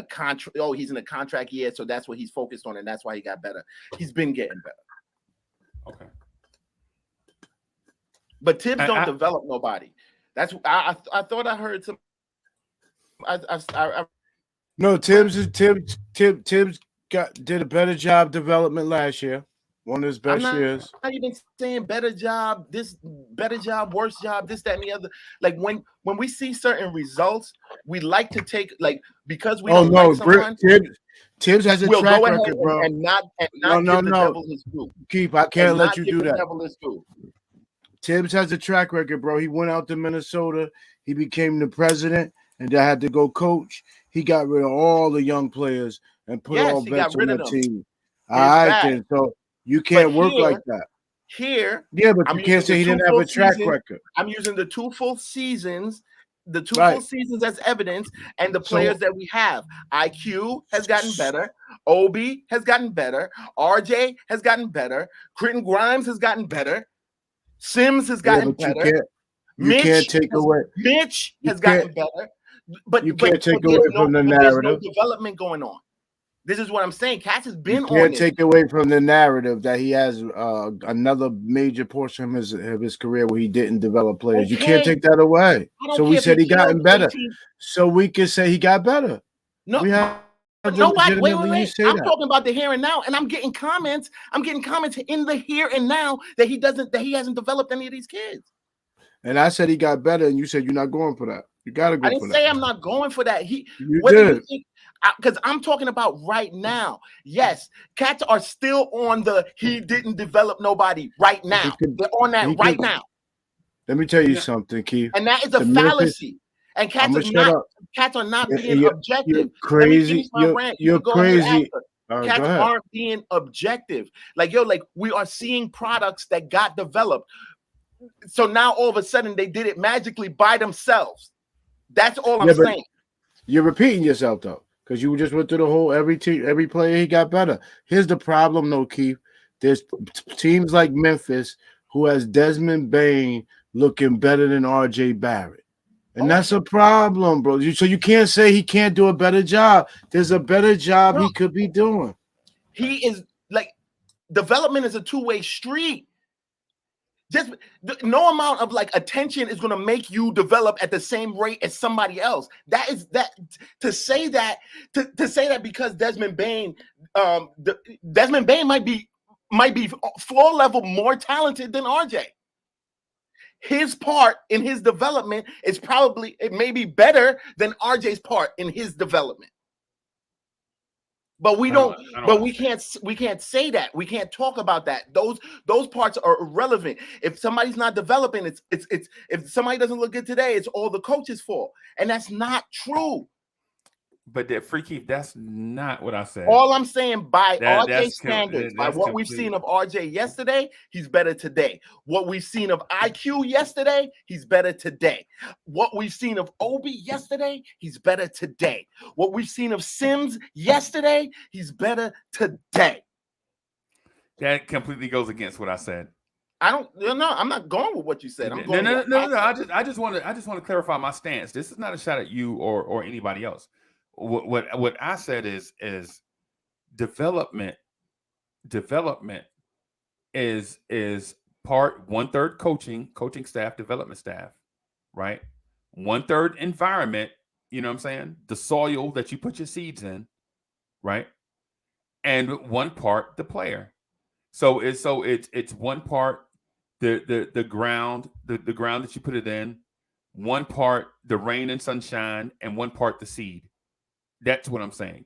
contract. Oh, he's in a contract year, so that's what he's focused on, and that's why he got better. He's been getting better. Okay. But Tibbs don't develop nobody. That's I thought I heard some. No, Tibbs did a better job development last year. One of his best years. I'm not even saying better job, worse job, this, that, and the other. Like, when we see certain results, we like to take, like, because we don't like someone. Tibbs has a track record, bro. And not give the devil his due. I can't let you do that. Devil his due. Tibbs has a track record, bro. He went out to Minnesota. He became the president, and they had to go coach. He got rid of all the young players and put all vets on the team. All right, then. So you can't work like that. Here, but you can't say he didn't have a track record. I'm using the 2 full seasons, full seasons as evidence, and the players that we have. IQ has gotten better. Obi has gotten better. RJ has gotten better. Quentin Grimes has gotten better. Sims has gotten better. You can't take away. Mitch has gotten better. But you can't take away from the narrative. There's no development going on. This is what I'm saying. Cass has been on it. You can't take away from the narrative that he has another major portion of his career where he didn't develop players. You can't take that away. So we said he gotten better. So we can say he got better. No, nobody. Wait. I'm talking about the here and now, and I'm getting comments. I'm getting comments in the here and now that he hasn't developed any of these kids. And I said he got better, and you said you're not going for that. You gotta go. I didn't say I'm not going for that. You did. Because I'm talking about right now. Yes, cats are still on the he didn't develop nobody right now. They're on that right now. Let me tell you something, Keith. And that is a fallacy. And cats are not being objective. You're crazy. You're crazy. Cats aren't being objective. Like we are seeing products that got developed. So now all of a sudden they did it magically by themselves. That's all I'm saying. You're repeating yourself though, because you just went through the whole every player he got better. Here's the problem, though, Keith. There's teams like Memphis who has Desmond Bain looking better than RJ Barrett. And that's a problem, bro. So you can't say he can't do a better job. There's a better job he could be doing. He is development is a two-way street. Just no amount of attention is going to make you develop at the same rate as somebody else. To say that because Desmond Bain might be floor level more talented than RJ. His part in his development is it may be better than RJ's part in his development. But we can't say that. We can't talk about that. Those parts are irrelevant. If somebody's not developing, it's if somebody doesn't look good today, it's all the coach's fault. And that's not true. But that Freaky, that's not what I said. All I'm saying by RJ standards, by what we've seen of RJ yesterday, he's better today. What we've seen of IQ yesterday, he's better today. What we've seen of Obi yesterday, he's better today. What we've seen of Sims yesterday, he's better today. That completely goes against what I said. I'm not going with what you said. No. I just want to clarify my stance. This is not a shot at you or anybody else. What I said is development is part 1/3 coaching staff, development staff, right? 1/3 environment, you know what I'm saying? The soil that you put your seeds in, right? And one part the player. So it's one part the ground, the ground that you put it in, one part the rain and sunshine, and one part the seed. That's what I'm saying.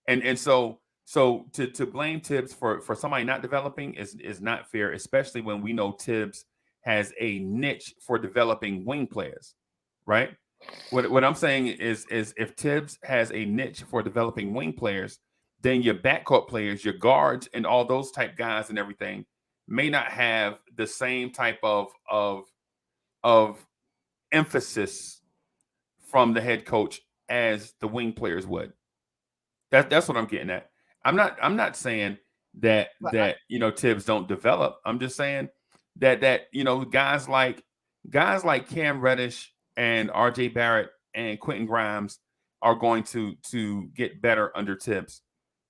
And so to blame Tibbs for somebody not developing is not fair, especially when we know Tibbs has a niche for developing wing players, right? What I'm saying is if Tibbs has a niche for developing wing players, then your backcourt players, your guards, and all those type guys and everything may not have the same type of emphasis from the head coach as the wing players would. That's what I'm getting at. I'm not saying that Tibbs don't develop. I'm just saying that guys like Cam Reddish and RJ Barrett and Quentin Grimes are going to get better under Tibbs.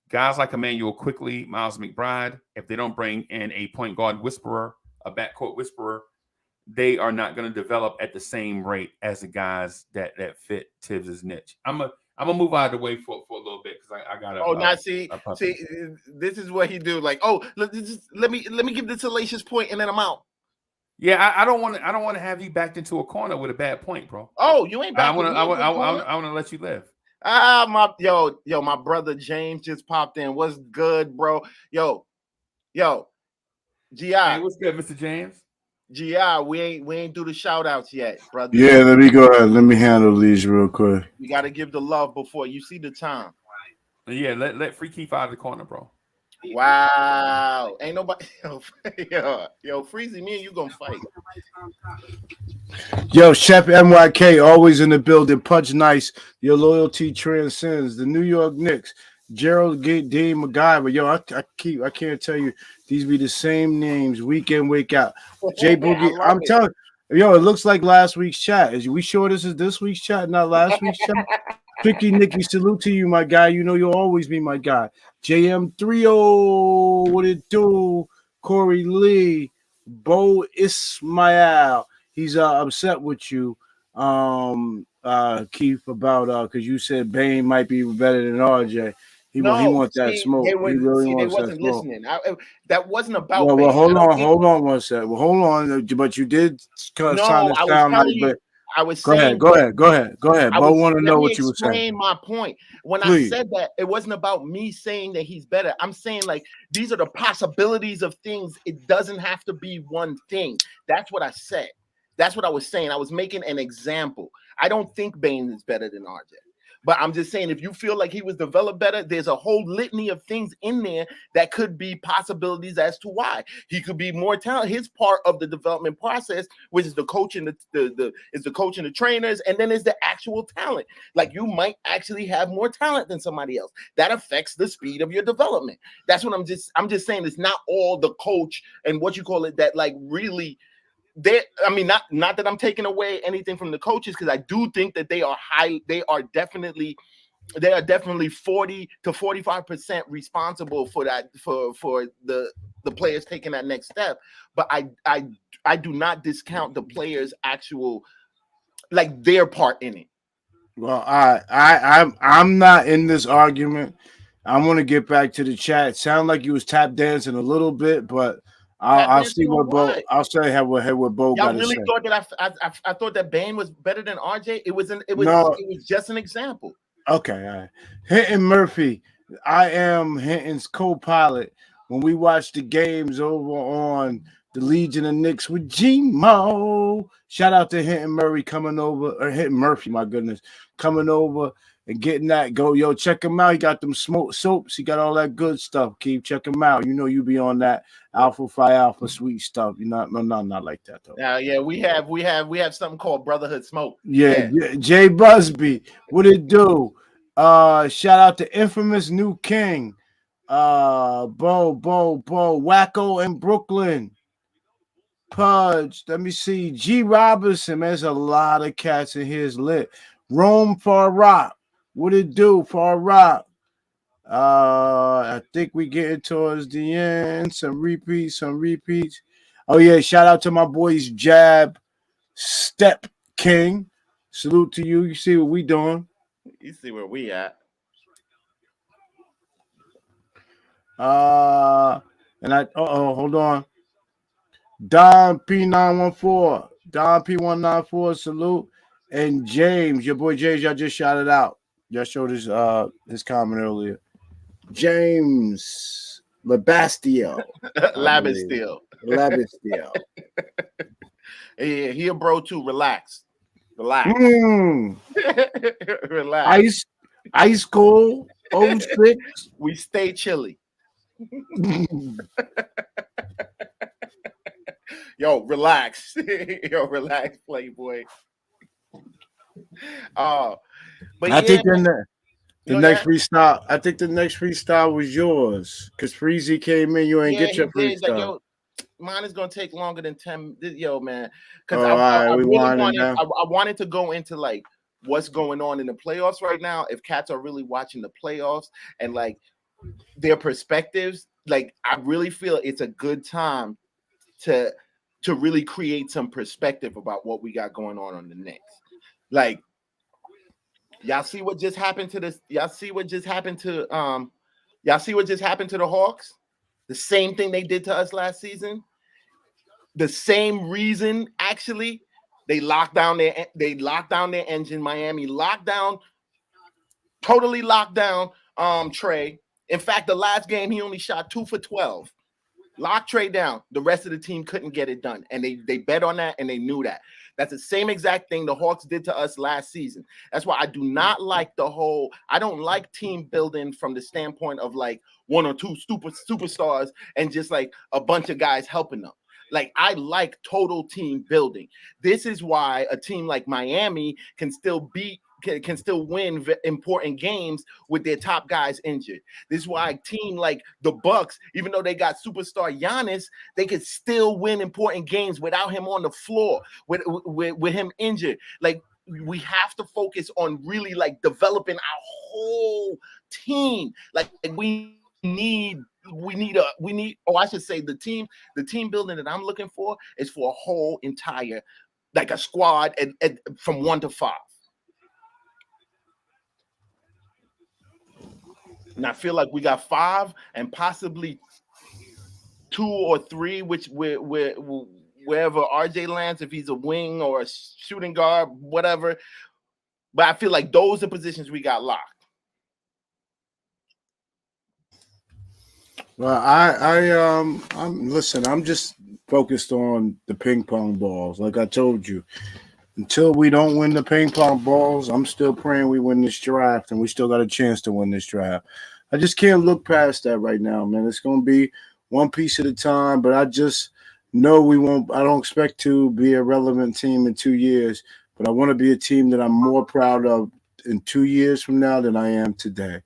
Guys like Emmanuel Quickly, Miles McBride, if they don't bring in a point guard whisperer, a backcourt whisperer, they are not going to develop at the same rate as the guys that fit Tibbs's niche. I'm gonna move out of the way for a little bit because I gotta. See, this is what he do. Let me give the salacious point and then I'm out. Yeah, I don't want to have you backed into a corner with a bad point, bro. Oh, you ain't back. I want to let you live. My brother James just popped in. What's good, bro? Yo, GI. Hey, what's good, Mr. James? GI, we ain't do the shout outs yet, brother. Yeah, let me go ahead. Let me handle these real quick. You got to give the love before you see the time. Yeah, let Free Keith out of the corner, bro. Wow. Ain't nobody. Yo, Freezy, me and you gonna fight. Yo, Chef MYK, always in the building. Pudge Nice. Your loyalty transcends. The New York Knicks. Gerald D. MacGyver. Yo, I can't tell you. These be the same names week in, week out. Jay Boogie, I'm telling you, yo, it looks like last week's chat. Is we sure this is this week's chat, not last week's chat? Tricky Nicky, salute to you, my guy. You know you'll always be my guy. JM30, what it do? Corey Lee, Bo Ismail. He's upset with you, Keith, about because you said Bane might be better than RJ. He wants that smoke. He really wants that smoke. Listening. That wasn't about. Well, hold on one second. Well, hold on. But you did kind of sound like. I was Go saying. ahead. Bo want to Let know me what you were saying. explain my point. When Please. I said that, it wasn't about me saying that he's better. I'm saying like these are the possibilities of things. It doesn't have to be one thing. That's what I said. That's what I was saying. I was making an example. I don't think Bane is better than RJ. But I'm just saying, if you feel like he was developed better, there's a whole litany of things in there that could be possibilities as to why he could be more talented. His part of the development process, which is the coaching, the coaching the trainers, and then is the actual talent. Like you might actually have more talent than somebody else. That affects the speed of your development. That's what I'm just saying. It's not all the coach and what you call it that like really. I mean, not that I'm taking away anything from the coaches, because I do think that they are definitely 40 to 45% responsible for that, for the players taking that next step. But I do not discount the players' actual, like, their part in it. Well, I'm not in this argument. I'm gonna get back to the chat. Sound like you was tap dancing a little bit, but I'll see what Bo. I'll say what Bo got to really say. Thought that I thought that Bane was better than RJ. It was just an example. Okay, all right. Hinton Murphy. I am Hinton's co-pilot when we watch the games over on the Legion of Knicks with G-Mo. Shout out to Hinton Murray coming over, or Hinton Murphy, my goodness, coming over and getting that go. Yo, check him out. He got them smoke soaps. He got all that good stuff. Keep check him out. You know you be on that Alpha Phi Alpha sweet stuff. You know, not like that though. Yeah, we have something called Brotherhood Smoke. Yeah. Jay Busby, what it do? Shout out to Infamous New King. Bo, Wacko in Brooklyn. Pudge. Let me see. G Robinson. Man, there's a lot of cats in here. Lit. Rome Far Rock. What it do, Far Rock? I think we getting towards the end. Some repeats. Oh yeah, shout out to my boys Jab Step King. Salute to you. You see what we doing. You see where we at. Hold on. Don P914. Don P194, salute. And James, your boy James, y'all just shouted out. Y'all showed his comment earlier. James Labastio. Labastio. Yeah, he a bro too. Relax. Relax. Ice cold. 06. We stay chilly. Yo, relax. Relax, Playboy. But I think the next freestyle. I think the next freestyle was yours because Freezy came in. You ain't get your freestyle. Like, yo, mine is gonna take longer than 10. Yo, man, because I wanted to go into like what's going on in the playoffs right now. If cats are really watching the playoffs and like their perspectives, like I really feel it's a good time to really create some perspective about what we got going on the Knicks. Like, y'all see what just happened to this? Y'all see what just happened to the Hawks? The same thing they did to us last season. The same reason, actually, they locked down their engine. Miami totally locked down Trey. In fact, the last game he only shot 2 for 12. Lock Trey down. The rest of the team couldn't get it done. And they bet on that, and they knew that. That's the same exact thing the Hawks did to us last season. That's why I do not like I don't like team building from the standpoint of like one or two superstars and just like a bunch of guys helping them. Like, I like total team building. This is why a team like Miami can still win important games with their top guys injured. This is why a team like the Bucks, even though they got superstar Giannis, they could still win important games without him on the floor, with him injured. Like, we have to focus on really like developing our whole team. Like, we need the team building that I'm looking for is for a whole entire, like a squad and from 1 to 5. And I feel like we got 5 and possibly 2 or 3, which wherever RJ lands, if he's a wing or a shooting guard, whatever. But I feel like those are positions we got locked. Well, I'm just focused on the ping pong balls. Like I told you, until we don't win the ping pong balls, I'm still praying we win this draft, and we still got a chance to win this draft. I just can't look past that right now, man. It's going to be one piece at a time, but I just know we won't. I don't expect to be a relevant team in 2 years, but I want to be a team that I'm more proud of in 2 years from now than I am today.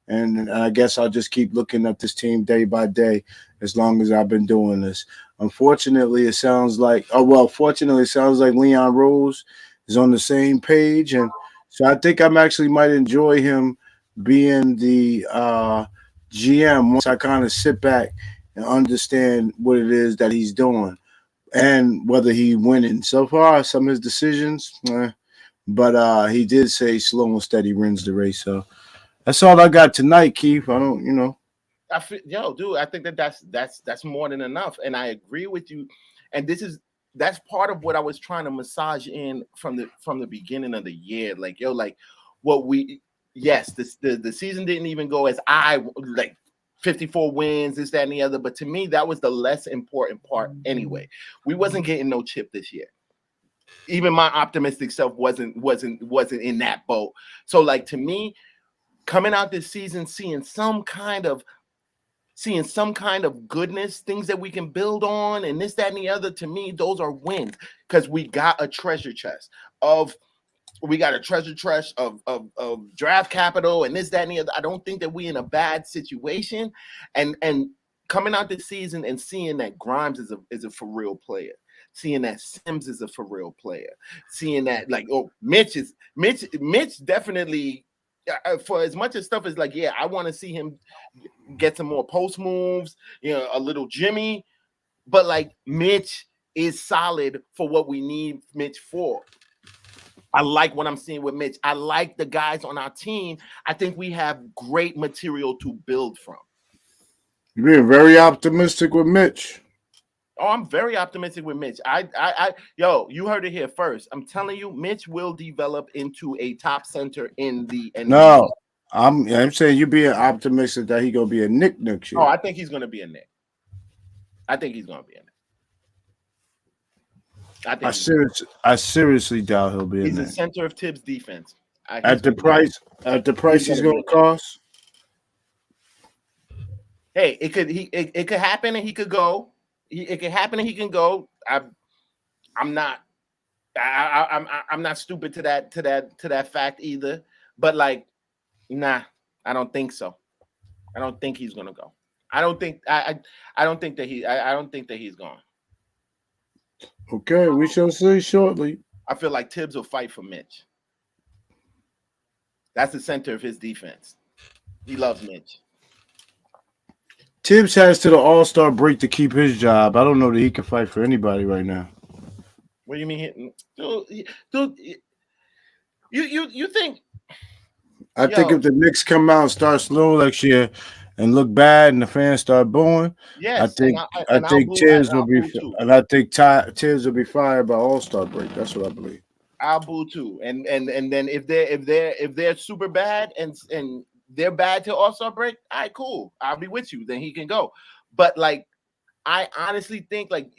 And I guess I'll just keep looking at this team day by day as long as I've been doing this. Unfortunately, it sounds like Leon Rose is on the same page. And so I think I'm actually might enjoy him being the GM once I kind of sit back and understand what it is that he's doing and whether he's winning. So far, some of his decisions, but he did say slow and steady wins the race. So that's all I got tonight, Keith. I don't. I feel, dude, I think that's more than enough, and I agree with you. And that's part of what I was trying to massage in from the beginning of the year. Like, the season didn't even go as I like 54 wins, this, that, and the other. But to me, that was the less important part anyway. We wasn't getting no chip this year. Even my optimistic self wasn't in that boat. So, like, to me, coming out this season, seeing some kind of goodness, things that we can build on, and this, that, and the other, to me, those are wins because we got a treasure chest of draft capital and this, that, and the other. I don't think that we in a bad situation, and coming out this season and seeing that Grimes is a for real player, seeing that Sims is a for real player, seeing that Mitch definitely. For as much as stuff is like, yeah, I want to see him get some more post moves, a little Jimmy, but like Mitch is solid for what we need Mitch for. I like what I'm seeing with Mitch. I like the guys on our team. I think we have great material to build from. You're being very optimistic with Mitch. Oh, I'm very optimistic with Mitch. You heard it here first. I'm telling you, Mitch will develop into a top center in the NBA. No, I'm saying you being optimistic that he gonna be a Knick next year. Oh, I think he's gonna be a Knick. I seriously doubt he'll be a Knick. He's the center of Tibbs' defense. At the price he's gonna cost. Hey, it could happen and he could go. It can happen and he can go. I'm not stupid to that fact either. But like, nah, I don't think so. I don't think he's gonna go. I don't think that he's gone. Okay, we shall see shortly. I feel like Tibbs will fight for Mitch. That's the center of his defense. He loves Mitch. Tibbs has to the All-Star break to keep his job. I don't know that he can fight for anybody right now. What do you mean, dude? You think? I think if the Knicks come out and start slow next year and look bad, and the fans start booing, yes, I think Tibbs will be, and I think Tibbs will be fired by All-Star break. That's what I believe. I'll boo too, and then if they're super bad and they're bad to All-Star break, all right, cool. I'll be with you. Then he can go. But like, I honestly think like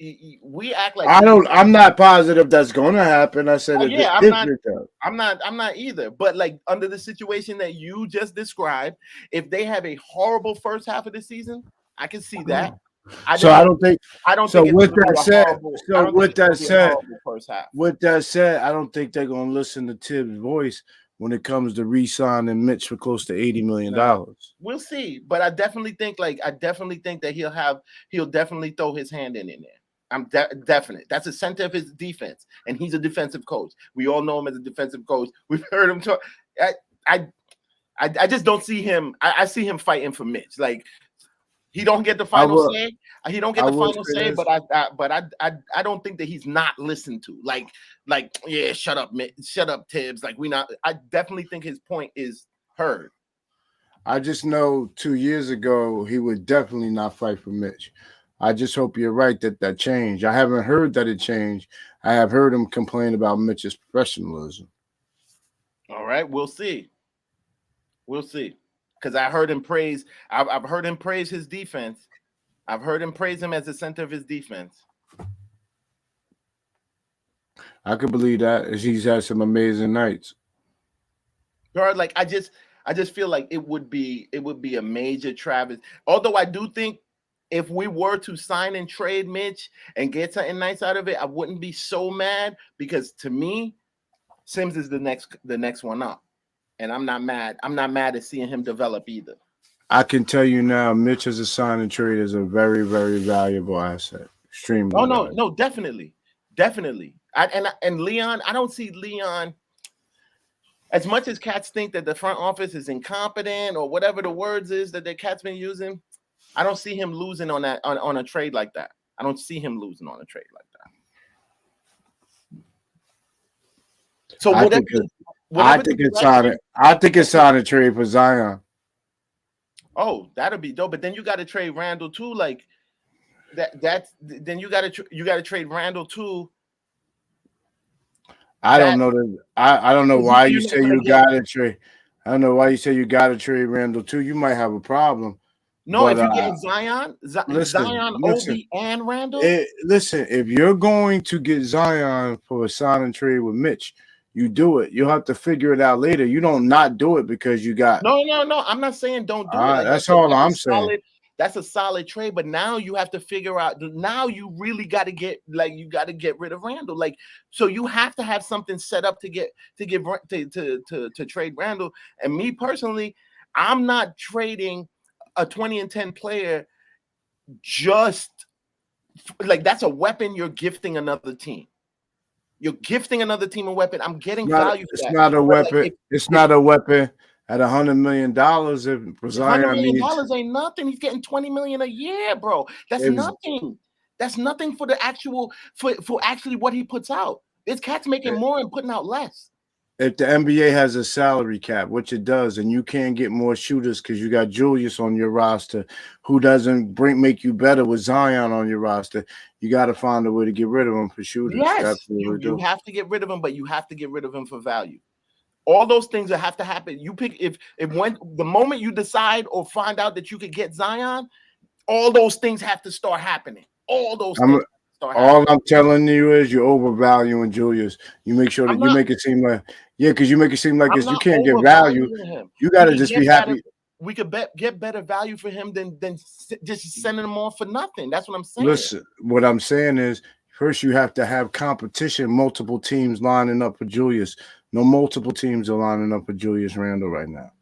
we act like I'm not positive that's going to happen. I said I'm not either. But like under the situation that you just described, if they have a horrible first half of the season, I can see that. With that said, I don't think they're going to listen to Tibbs' voice when it comes to re-signing Mitch for close to $80 million. We'll see, but I definitely think that he'll definitely throw his hand in there. I'm definite. That's the center of his defense, and he's a defensive coach. We all know him as a defensive coach. We've heard him talk. I just don't see him. I see him fighting for Mitch. Like, he don't get the final say. He don't get the final say, but I don't think that he's not listened to. Like, yeah, shut up, Tibbs. Like, I definitely think his point is heard. I just know 2 years ago he would definitely not fight for Mitch. I just hope you're right that changed. I haven't heard that it changed. I have heard him complain about Mitch's professionalism. All right, we'll see. We'll see. Because I heard him praise. I've heard him praise his defense. I've heard him praise him as the center of his defense. I could believe that. He's had some amazing nights. Bro, like I just feel like it would be a major Travis. Although I do think if we were to sign and trade Mitch and get something nice out of it, I wouldn't be so mad because to me, Sims is the next one up. And I'm not mad. I'm not mad at seeing him develop either. I can tell you now, Mitch as a sign and trade is a very, very valuable asset. Extremely. Oh valuable. no, definitely. And Leon, I don't see Leon as much as cats think that the front office is incompetent or whatever the words is that the cat's been using. I don't see him losing on that on a trade like that. I don't see him losing on a trade like that. So I think it's on a trade for Zion. Oh, that'll be dope. But then you got to trade Randall too. Like then you got to trade Randall too. I don't know that. I don't know why you say you got to trade. I don't know why you say you got to trade Randall too. You might have a problem. No, but, if you get Zion, Obi, and Randall. Listen, if you're going to get Zion for a sign and trade with Mitch, you do it. You'll have to figure it out later. You don't not do it because you got. No. I'm not saying don't do it. Like, that's all I'm saying. That's a solid trade, but now you have to figure out. Now you really got to get rid of Randall. Like, so you have to have something set up to trade Randall. And me personally, I'm not trading a 20 and 10 player just like that's a weapon you're gifting another team. You're gifting another team a weapon. I'm getting value for that. It's not a weapon. Like it's not a weapon at $100 million. If Zion $100 million ain't nothing. He's getting $20 million a year, bro. That's nothing. That's nothing for the actual for actually what he puts out. This cat's making more and putting out less. If the NBA has a salary cap, which it does, and you can't get more shooters because you got Julius on your roster, who doesn't make you better with Zion on your roster, you got to find a way to get rid of him for shooters. Yes, you have to get rid of him, but you have to get rid of him for value. All those things that have to happen. You pick if when the moment you decide or find out that you could get Zion, all those things have to start happening. All those things. All I'm telling you is you're overvaluing Julius. You make sure that you make it seem like because you make it seem like you can't get value. You got to just be happy. We could get better value for him than just sending him off for nothing. That's what I'm saying. Listen, what I'm saying is first you have to have competition, multiple teams lining up for Julius. No multiple teams are lining up for Julius Randle right now.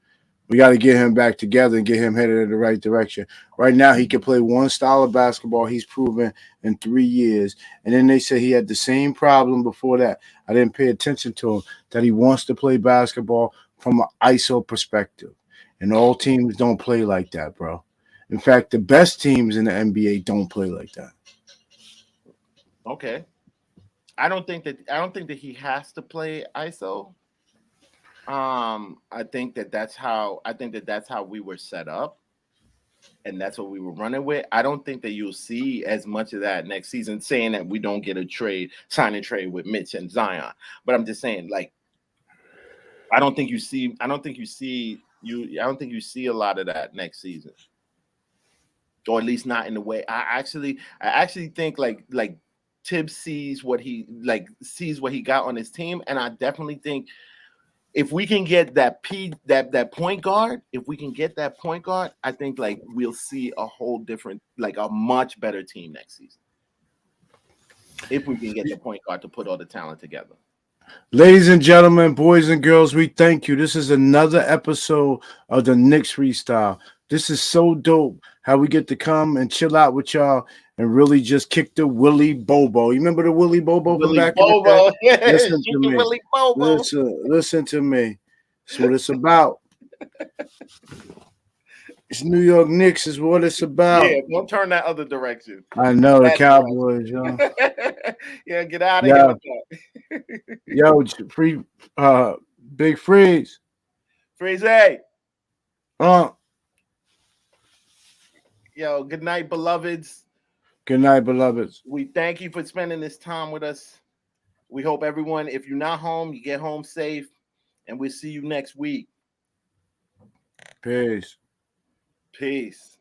We got to get him back together and get him headed in the right direction. Right now, he can play one style of basketball he's proven in 3 years. And then they say he had the same problem before that. I didn't pay attention to him, that he wants to play basketball from an ISO perspective. And all teams don't play like that, bro. In fact, the best teams in the NBA don't play like that. Okay. I don't think that he has to play ISO. I think that's how we were set up, and that's what we were running with. I don't think that you'll see as much of that next season, saying that we don't get a sign and trade with Mitch and Zion. But I'm just saying, like, I don't think you see a lot of that next season, or at least not in the way. I actually think like Tibbs sees what he got on his team, and I definitely think. If we can get that point guard, I think like we'll see a whole different, like a much better team next season. If we can get the point guard to put all the talent together. Ladies and gentlemen, boys and girls, we thank you. This is another episode of the Knicks Freestyle. This is so dope how we get to come and chill out with y'all and really just kick the Willie Bobo. You remember the Willie Bobo from back in the day? Yeah. Listen to me. Willie Bobo. Listen to me. That's what it's about. It's New York Knicks is what it's about. Yeah, don't turn that other direction. I know the Cowboys, yo. Yeah, get out of here. Yo, Big Freeze. Freeze. Yo, good night, beloveds. Good night, beloveds. We thank you for spending this time with us. We hope everyone, if you're not home, you get home safe, and we'll see you next week. Peace. Peace.